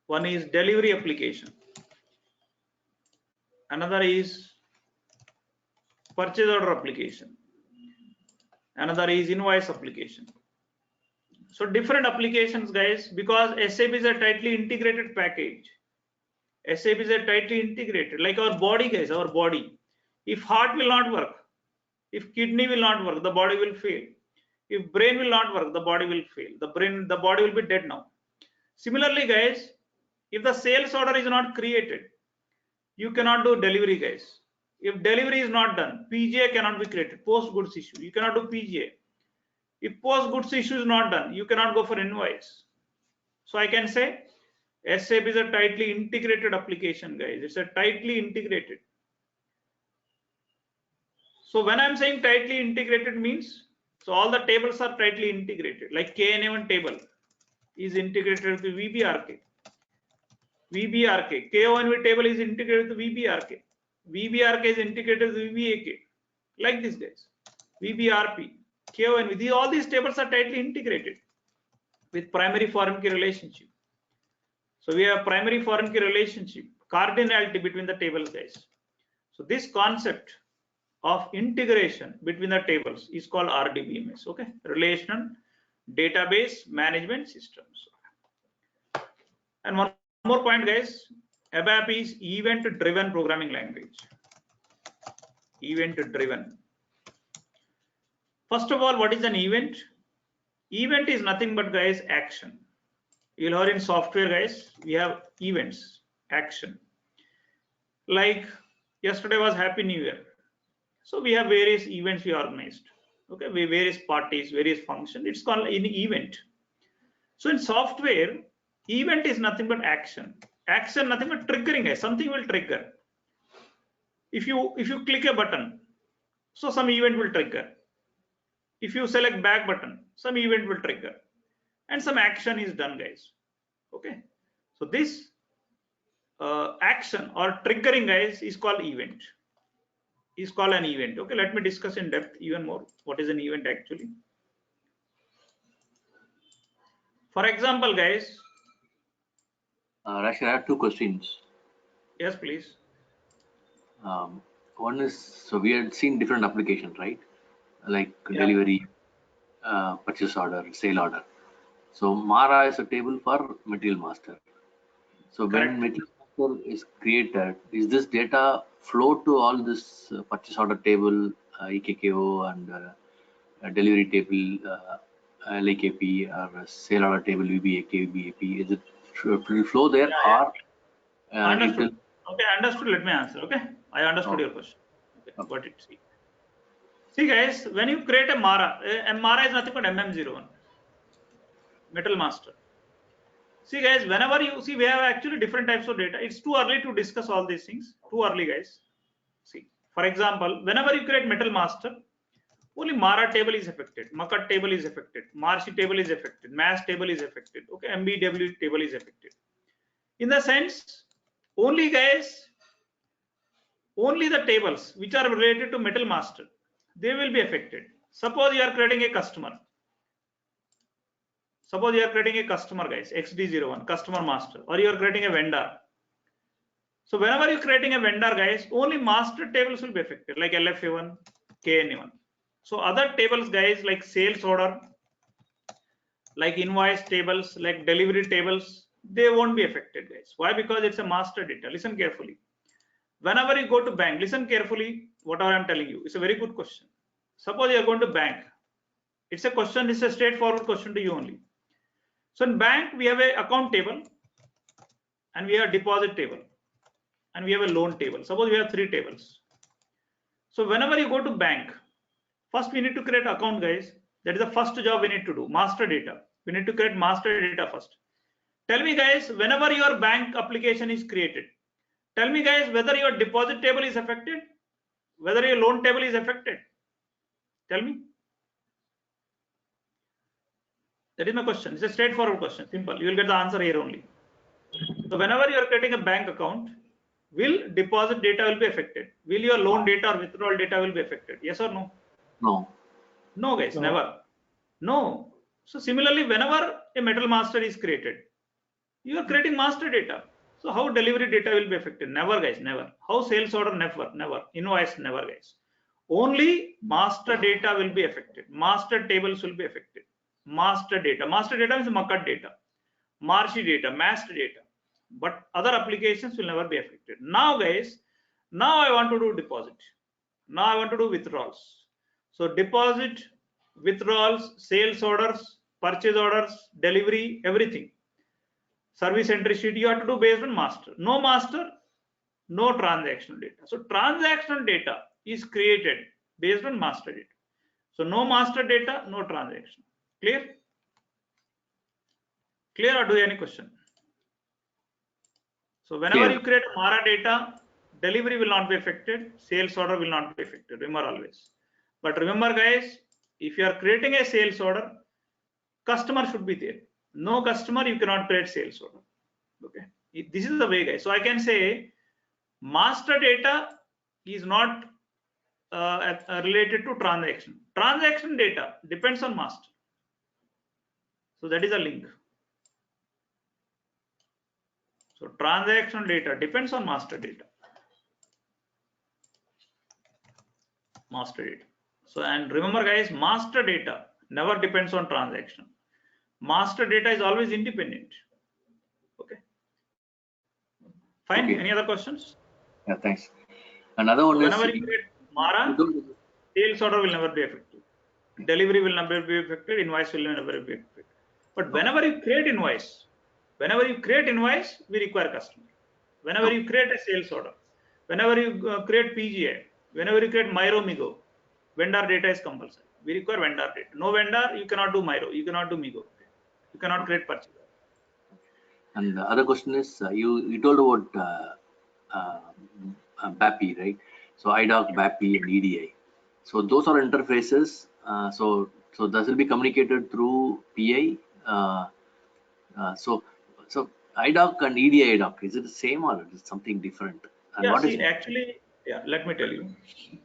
One is delivery application. Another is purchase order application. Another is invoice application. So different applications, guys, because SAP is a tightly integrated package. SAP is a tightly integrated, like our body, guys, our body. If heart will not work, if kidney will not work, the body will fail. If brain will not work, the body will fail. The body will be dead now. Similarly, guys, if the sales order is not created, you cannot do delivery, guys. If delivery is not done, PGA cannot be created, post goods issue. You cannot do PGA. If post goods issue is not done, you cannot go for invoice. So I can say SAP is a tightly integrated application, guys. It's a tightly integrated. So when I'm saying tightly integrated means, so all the tables are tightly integrated. Like KNA1 table is integrated with VBRK. VBRK. KONV table is integrated with VBRK. VBRK is integrated with VBAK. Like this, guys. VBRP, KONV. All these tables are tightly integrated with primary foreign key relationship. So we have primary foreign key relationship, cardinality between the tables, guys. So this concept of integration between the tables is called RDBMS. Okay, relational database management systems. And one more point, guys. ABAP is event-driven programming language. Event-driven. First of all, what is an event? Event is nothing but, guys, action. You'll hear in software, guys, we have events, action. Like yesterday was Happy New Year. So we have various events we organized. Okay, various parties, various functions. It's called an event. So in software, event is nothing but action. Action, nothing but triggering, guys. Something will trigger. If you click a button, so some event will trigger. If you select back button, some event will trigger. and some action is done, guys. Okay, so this action or triggering, guys, is called event. Is called an event. Okay, let me discuss in depth even more what is an event actually. For example, guys. Rashid, I have two questions. Yes, please. One is, so we had seen different applications, right? Like Yeah. delivery, purchase order, sale order. So Mara is a table for material master. So Correct. when material master is created, is this data flow to all this purchase order table, EKKO, and delivery table, LAKP, or sale order table, VBAK, VBAP? Is it will flow there, Yeah, or yeah. it will? Understood. Okay, understood. Let me answer. Okay, I understood Oh, your question. Okay, got it. See, guys, when you create a Mara is nothing but MM01, Metal Master. See, guys, whenever you see, we have actually different types of data. It's too early to discuss all these things. Too early, guys. See, for example, whenever you create Metal Master, only Mara table is affected, Makat table is affected, Marci table is affected, Mass table is affected, okay, MBW table is affected. In the sense, only, guys, only the tables which are related to Metal Master, they will be affected. Suppose you are creating a customer. Suppose you are creating a customer, guys, XD01, customer master, or you are creating a vendor. So whenever you're creating a vendor, guys, only master tables will be affected, like LFA1, KNA1. So other tables, guys, like sales order, like invoice tables, like delivery tables, they won't be affected, guys. Why? Because it's a master data. Listen carefully. Whenever you go to bank, listen carefully whatever I'm telling you. It's a very good question. Suppose you're going to bank. It's a question, it's a straightforward question to you only. So in bank, we have a account table, and we have a deposit table, and we have a loan table. Suppose we have three tables. So whenever you go to bank, first we need to create account, guys. That is the first job we need to do. Master data. We need to create master data first. Tell me, guys, whenever your bank application is created, tell me, guys, whether your deposit table is affected, whether your loan table is affected. Tell me. That is my question. It's a straightforward question. Simple. You will get the answer here only. So whenever you are creating a bank account, will deposit data will be affected? Will your loan data or withdrawal data will be affected? Yes or no? no. No, guys, never. No. So similarly, whenever a metal master is created, you are creating master data. So how delivery data will be affected? Never, guys, never. How sales order? Never, never. Invoice? Never, guys. Only master data will be affected. Master tables will be affected. Master data. Master data means Makat data, Marci data, master data. But other applications will never be affected. Now, guys, now I want to do deposit. Now I want to do withdrawals. So deposit, withdrawals, sales orders, purchase orders, delivery, everything. Service entry sheet you have to do based on master. No master, no transactional data. So transactional data is created based on master data. So no master data, no transaction. Clear? Clear, or do you have any question? So whenever Clear. you create Mara data, delivery will not be affected, sales order will not be affected. Remember always. But remember, guys, if you are creating a sales order, customer should be there. No customer, you cannot create sales order. Okay, this is the way, guys. So I can say master data is not related to transaction. Transaction data depends on master. So that is a link. So transaction data depends on master data. Master data. So, and remember, guys, master data never depends on transaction. Master data is always independent. Okay. Fine. Okay. Any other questions? Yeah, thanks. Another one So is, whenever you create Mara, sales order will never be affected. Delivery will never be affected. Invoice will never be affected. But whenever you create invoice, we require customer. Whenever you create a sales order, whenever you create PGA, whenever you create Miro Migo, vendor data is compulsory. We require vendor data. No vendor, you cannot do Miro, you cannot do Migo. Okay? You cannot create purchase. and the other question is, you told about BAPI, right? So IDOC, BAPI, and EDI. So those are interfaces. So that will be communicated through PI So IDOC and EDI IDOC, is it the same or is it something different? And Yeah, what is see, actually, yeah, let me tell you.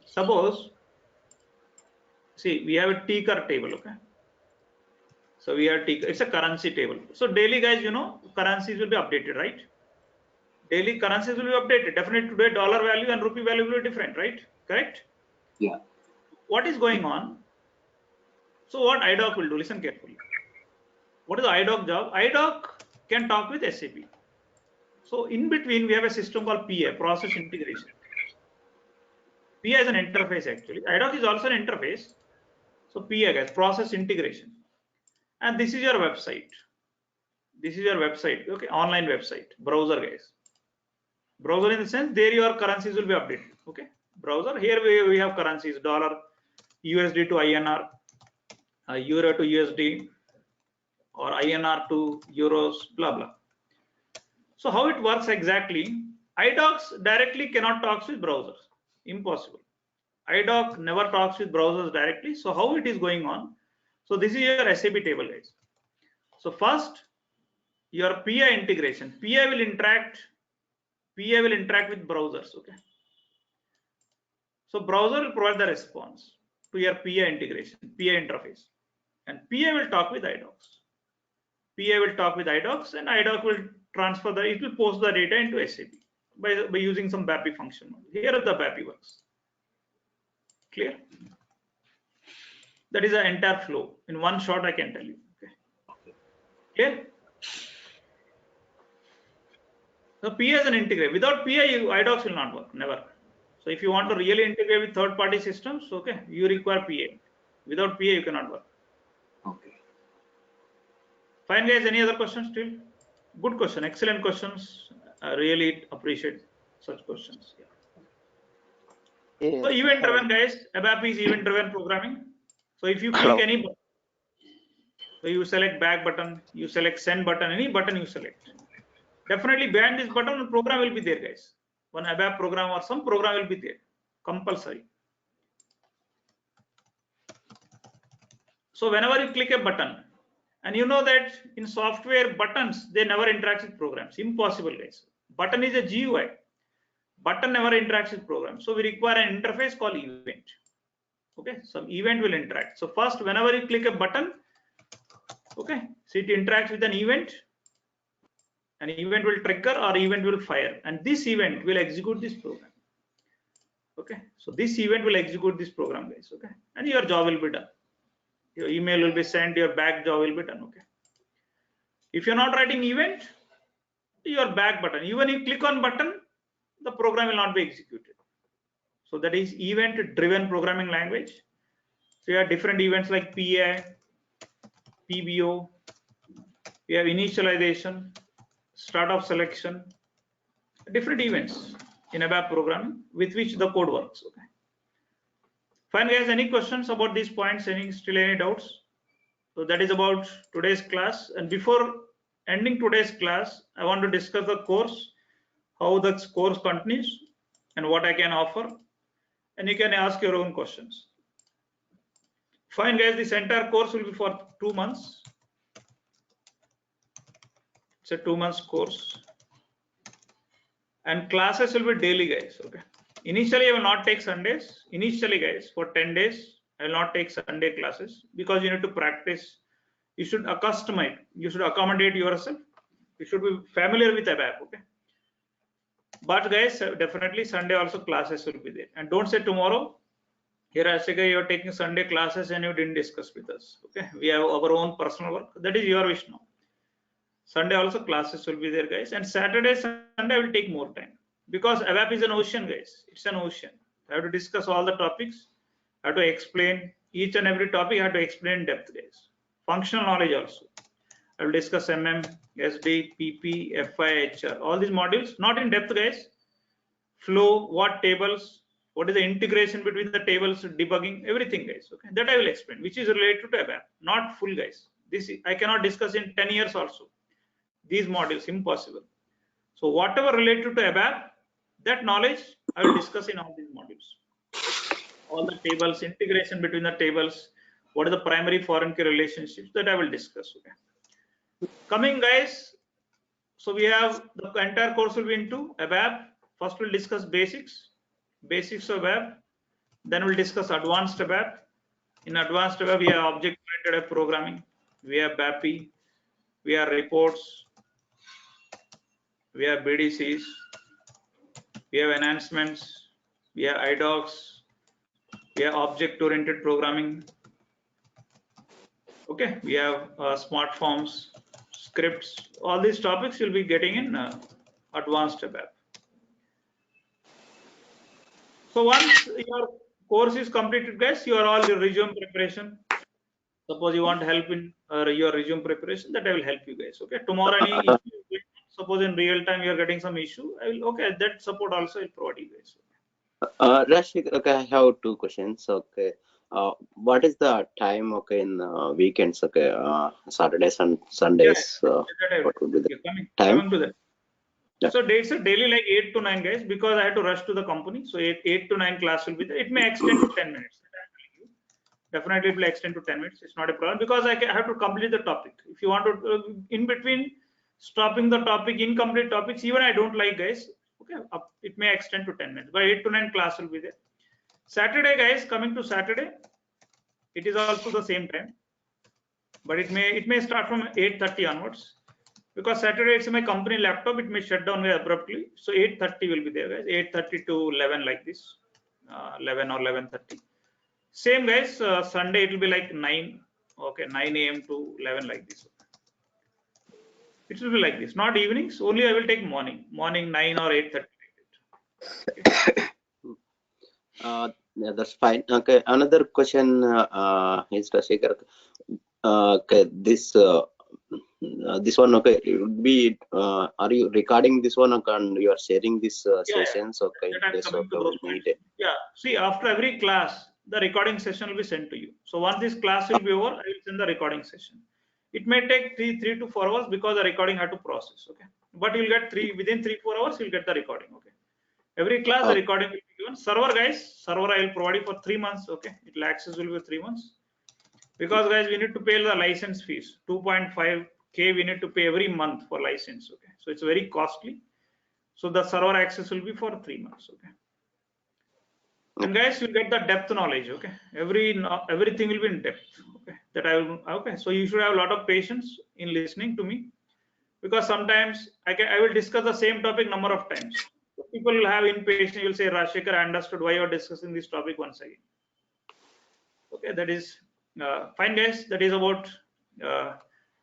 Suppose, see, we have a TCAR table, okay? So we have TCAR, it's a currency table. So daily, guys, you know, currencies will be updated, right? Daily currencies will be updated. Definitely today, dollar value and rupee value will be different, right? Correct? Yeah. What is going on? So what IDOC will do, listen carefully. What is the IDOC job? IDOC can talk with SAP. So in between, we have a system called PA, process integration. PA is an interface actually. IDOC is also an interface. So PA, guys, process integration. And this is your website. This is your website, okay, online website, browser, guys. Browser in the sense, there your currencies will be updated, okay. Browser, here we have currencies, dollar, USD to INR, Euro to USD, or INR to Euros, blah, blah. So how it works exactly, IDOCs directly cannot talk with browsers, impossible. IDOC never talks with browsers directly. So how it is going on? So this is your SAP table, guys. So first, your PI integration. PI will interact with browsers, okay. So browser will provide the response to your PI integration, PI interface, and PI will talk with IDOCs. PI will talk with IDOCs, and IDOC will transfer it will post the data into SAP by using some BAPI function. Here the BAPI works. Clear? That is the entire flow. In one shot, I can tell you. Okay. Clear? So PA is an integrator. Without PA, IDOCs will not work. Never. So if you want to really integrate with third-party systems, okay, you require PA. Without PA, you cannot work. Okay. Fine, guys. Any other questions still? Good question. Excellent questions. I really appreciate such questions. Yeah. So event-driven, guys. ABAP is event-driven programming. So if you click any button, so you select back button, you select send button, any button you select. Definitely behind this button, a program will be there, guys. One ABAP program or some program will be there, compulsory. So whenever you click a button, and you know that in software buttons, they never interact with programs. Impossible, guys. Button is a GUI. Button never interacts with programs. So we require an interface called event. Okay, some event will interact. So first, whenever you click a button, okay, so it interacts with an event will trigger or event will fire, and this event will execute this program. Okay, so this event will execute this program, guys. Okay, and your job will be done. Your email will be sent, your back job will be done. Okay, if you're not writing event, your back button, even if you click on button, the program will not be executed. So that is event driven programming language. So you have different events like PA, PBO, you have initialization, start of selection, different events in ABAP programming with which the code works. Okay. Fine, guys. Any questions about these points? Still any doubts? So that is about today's class. And before ending today's class, I want to discuss the course, how the course continues, and what I can offer. And you can ask your own questions. Fine, guys. This entire course will be for 2 months. It's a 2 months course. And classes will be daily, guys. Okay. Initially, I will not take Sundays. Initially, guys, for 10 days, I will not take Sunday classes because you need to practice. You should accustom it. You should accommodate yourself. You should be familiar with ABAP. Okay. But guys, definitely Sunday also classes will be there. And don't say tomorrow, here Ashika, you are taking Sunday classes and you didn't discuss with us. Okay. We have our own personal work. That is your wish now. Sunday also classes will be there, guys. And Saturday, Sunday will take more time. Because ABAP is an ocean, guys. It's an ocean. I have to discuss all the topics. I have to explain each and every topic. I have to explain in depth, guys. Functional knowledge also. I will discuss MM, SD, PP, FI, HR. All these modules, not in depth, guys. Flow, what tables, what is the integration between the tables, debugging, everything, guys. Okay, that I will explain, which is related to ABAP. Not full, guys. This I cannot discuss in 10 years also. These modules, impossible. So whatever related to ABAP, that knowledge I will discuss in all these modules. All the tables, integration between the tables, what are the primary foreign key relationships, that I will discuss. Okay. Coming guys, so we have the entire course will be into ABAP. First we'll discuss basics of ABAP. Then we'll discuss advanced ABAP. In advanced ABAP, we have object-oriented programming. We have BAPI. We have reports. We have BDCs. We have enhancements. We have iDocs. We have object-oriented programming. Okay, we have smart forms, scripts. All these topics you'll be getting in advanced ABAP. So once your course is completed, guys, you are all your resume preparation. Suppose you want help in your resume preparation, that I will help you guys. Okay, tomorrow any issue, suppose in real time you are getting some issue, I will, okay, that support also will provide you guys. Rashik, okay, I have two questions. Okay, what is the time? Okay, in weekends. Okay, Saturdays and Sundays. What would be the time? Coming to that. Yeah. So it's a daily like 8 to 9 guys, because I had to rush to the company. So 8 to 9 class will be there. It may extend to 10 minutes. Definitely it will extend to 10 minutes. It's not a problem, because I have to complete the topic. If you want to, in between stopping the topic, incomplete topics, even I don't like guys. Okay, it may extend to 10 minutes, but 8 to 9 class will be there. Saturday guys, coming to Saturday, it is also the same time, but it may start from 8:30 onwards, because Saturday it's my company laptop. It may shut down very abruptly. So 8:30 will be there guys. 8:30 to 11 like this, 11 or 11:30. Same guys, Sunday it will be like 9, okay, 9 a.m. to 11 like this. It will be like this, not evenings, only I will take morning 9 or 8:30. Okay. Yeah, that's fine. Okay, another question is Rashikar. Okay, this one, okay, it would be. Are you recording this one, okay, and you are sharing this sessions? Okay, yeah. See, after every class, the recording session will be sent to you. So once this class will be over, I will send the recording session. It may take 3 to 4 hours, because the recording had to process. Okay, but you'll get within 3-4 hours. You'll get the recording. Okay. Every class, the recording will be given. Server guys, server I will provide you for 3 months. Okay, it will access will be 3 months, because guys we need to pay the license fees. 2.5K we need to pay every month for license. Okay, so it's very costly. So the server access will be for 3 months. Okay. And guys, you get the depth knowledge. Okay, everything will be in depth. Okay, that I will. Okay, so you should have a lot of patience in listening to me, because sometimes I will discuss the same topic number of times. So people will have impatience. You will say, Rashikar, I understood why you are discussing this topic once again. Okay, that is fine, guys. That is about,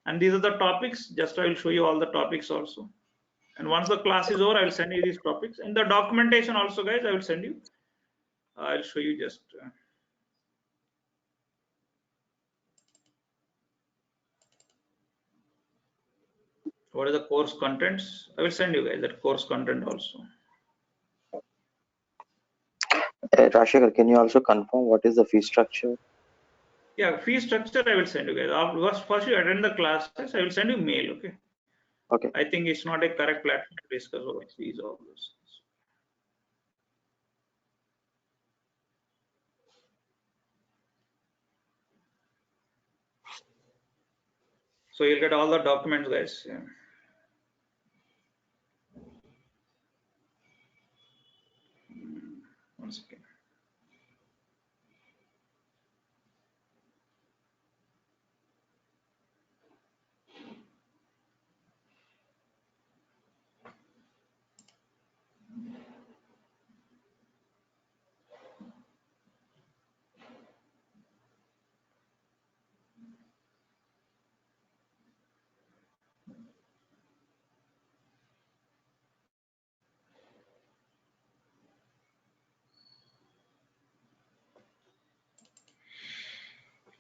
and these are the topics. Just I will show you all the topics also. And once the class is over, I will send you these topics, and the documentation also, guys. I will send you. I'll show you just. What are the course contents? I will send you guys that course content also. Rashikar, can you also confirm what is the fee structure? Yeah, fee structure I will send you guys. First you attend the classes, I will send you mail. Okay. Okay. I think it's not a correct platform to discuss about fees all those. So you'll get all the documents, guys. Yeah. One second.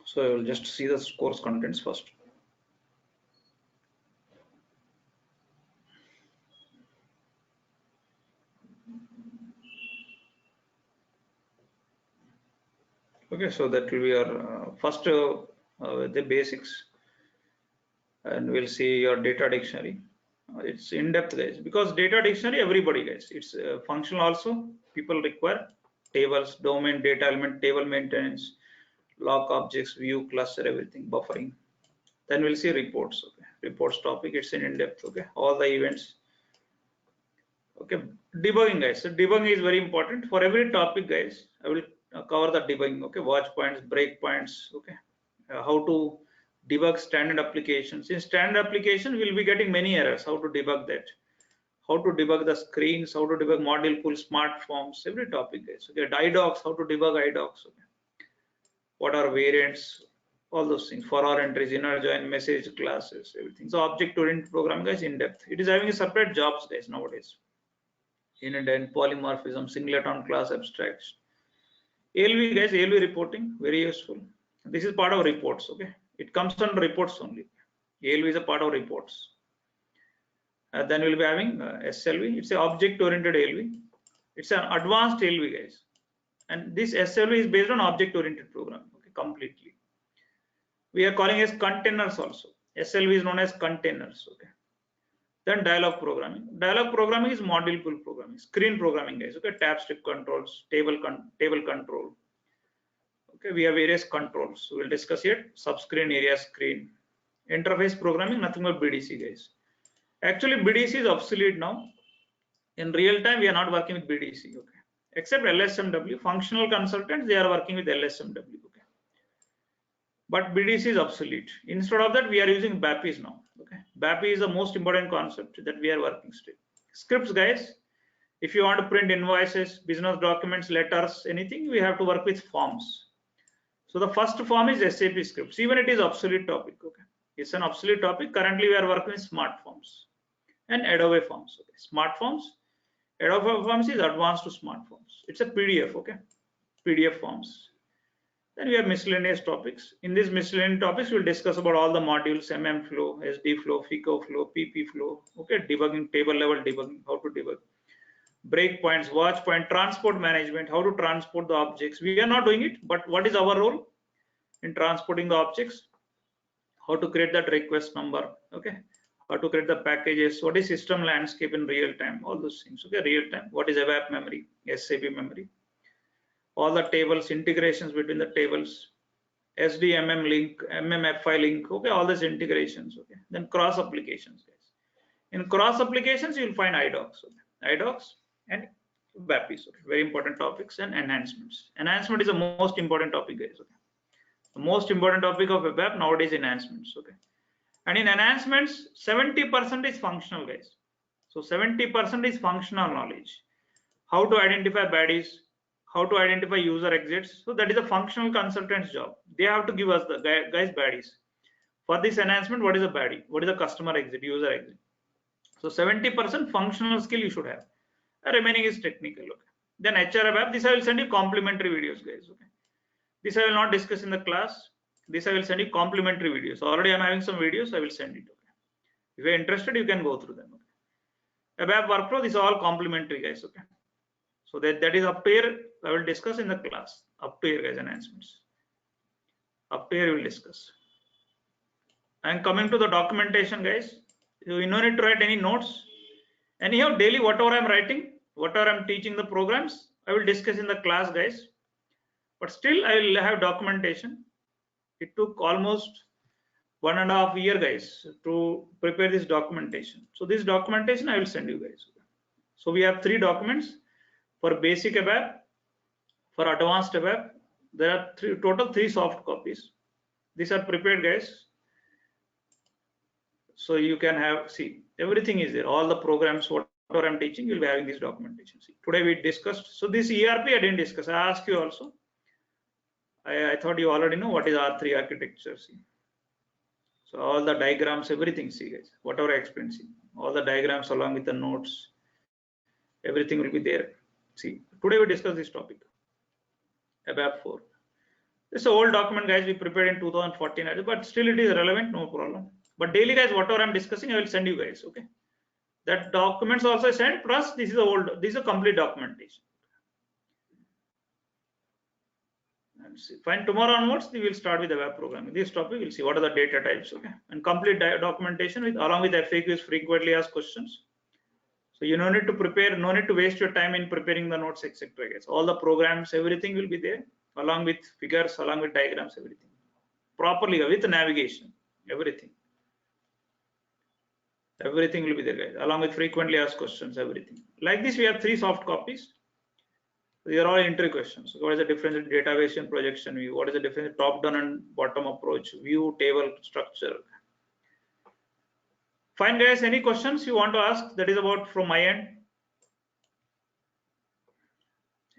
So I will just see the course contents first. Okay, so that will be your first the basics, and we'll see your data dictionary. It's in depth, guys, because data dictionary everybody, guys, it's functional also. People require tables, domain, data element, table maintenance, lock objects, view, cluster, everything, buffering. Then we'll see reports. Okay, reports topic. It's in depth. Okay, all the events. Okay, debugging, guys. So debugging is very important for every topic, guys. I will cover the debugging. Okay, watch points, break points. Okay, how to debug standard applications. In standard application, we'll be getting many errors. How to debug that? How to debug the screens? How to debug module pool, smart forms? Every topic, guys. Okay, iDocs. How to debug iDocs? Okay, what are variants? All those things. For our entries, inner join, message classes, everything. So object-oriented programming, guys, in depth. It is having a separate jobs, guys, nowadays. Indent, polymorphism, singleton class abstracts. ALV, guys, ALV reporting, very useful. This is part of reports. Okay, it comes under reports only. ALV is a part of reports. Then we'll be having SLV. It's an object-oriented ALV. It's an advanced ALV, guys. And this SLV is based on object-oriented programming. Okay, completely. We are calling as containers also. SLV is known as containers. Okay. Then dialog programming. Dialog programming is module pool programming, screen programming, guys. Okay, tab strip controls, table control. Okay, we have various controls. So we'll discuss here. Subscreen, area screen. Interface programming, nothing but BDC, guys. Actually, BDC is obsolete now. In real time, we are not working with BDC. Okay, except LSMW. Functional consultants, they are working with LSMW. Okay, but BDC is obsolete. Instead of that, we are using BAPIs now. Okay, BAPI is the most important concept that we are working still. Scripts, guys. If you want to print invoices, business documents, letters, anything, we have to work with forms. So the first form is SAP scripts. Even it is obsolete topic. Okay, it's an obsolete topic. Currently, we are working with smart forms and Adobe forms. Okay, smart forms. Adobe forms is advanced to smart forms. It's a PDF. Okay, PDF forms. Then we have miscellaneous topics. In these miscellaneous topics, we'll discuss about all the modules: MM flow, SD flow, FICO flow, PP flow. Okay, debugging, table level debugging, how to debug. Breakpoints, watch point, transport management, how to transport the objects. We are not doing it, but what is our role in transporting the objects? How to create that request number. Okay, how to create the packages. What is system landscape in real time? All those things. Okay, real time. What is ABAP memory, SAP memory? All the tables, integrations between the tables, SDMM link, MMFI link. Okay, all these integrations. Okay, then cross applications, guys. In cross applications, you'll find iDocs. Okay, iDocs and BAPIs. Okay, very important topics. And enhancements. Enhancement is the most important topic, guys. Okay, the most important topic of ABAP nowadays, enhancements. Okay, and in enhancements, 70% is functional, guys. So 70% is functional knowledge. How to identify baddies, how to identify user exits. So that is a functional consultant's job. They have to give us the guys baddies. For this enhancement, what is a baddie? What is a customer exit, user exit? So 70% functional skill you should have. The remaining is technical. Okay. Then HR ABAP. This I will send you complimentary videos, guys. Okay. This I will not discuss in the class. This I will send you complimentary videos. Already I'm having some videos. I will send it. Okay. If you're interested, you can go through them. Okay. ABAP workflow. This is all complimentary, guys. Okay. So that is up to here. I will discuss in the class. Up to here, guys, enhancements. Up to here, we will discuss. And coming to the documentation, guys, you no need to write any notes. Anyhow, daily, whatever I'm writing, whatever I'm teaching the programs, I will discuss in the class, guys. But still, I will have documentation. It took almost 1.5 years, guys, to prepare this documentation. So this documentation I will send you, guys. So we have 3 documents. For basic ABAP, for advanced ABAP, there are total 3 soft copies. These are prepared, guys. So you can have, see, everything is there. All the programs, whatever I'm teaching, you'll be having this documentation. See, today we discussed. So this ERP I didn't discuss. I asked you also. I thought you already know what is R3 architecture. See. So all the diagrams, everything, see, guys. Whatever I explained, see, all the diagrams along with the notes, everything will be there. See, today we discuss this topic, ABAP 4. This is an old document, guys, we prepared in 2014, but still it is relevant, no problem. But daily, guys, whatever I'm discussing, I will send you guys, okay? That documents also sent, plus this is a complete documentation. And see, fine, tomorrow onwards, we will start with the web programming. This topic, we'll see what are the data types, okay? And complete documentation along with FAQs, frequently asked questions. So you no need to prepare, no need to waste your time in preparing the notes, etc. Guys. All the programs, everything will be there, along with figures, along with diagrams, everything. Properly with navigation, everything. Everything will be there, guys, along with frequently asked questions, everything. Like this, we have 3 soft copies. These are all entry questions. What is the difference in database and projection view? What is the difference in top-down and bottom approach? View, table, structure. Fine, guys. Any questions you want to ask? That is about from my end.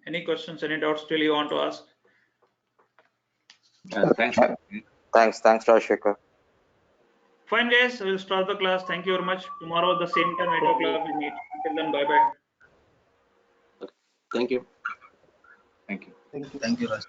Any questions? Any doubts still you want to ask? Thanks. Thanks, Rajshekar. Fine, guys. We'll start the class. Thank you very much. Tomorrow at the same time, 8 o'clock, we meet. Until then, bye-bye. Thank you. Thank you. Thank you. Thank you, Raj.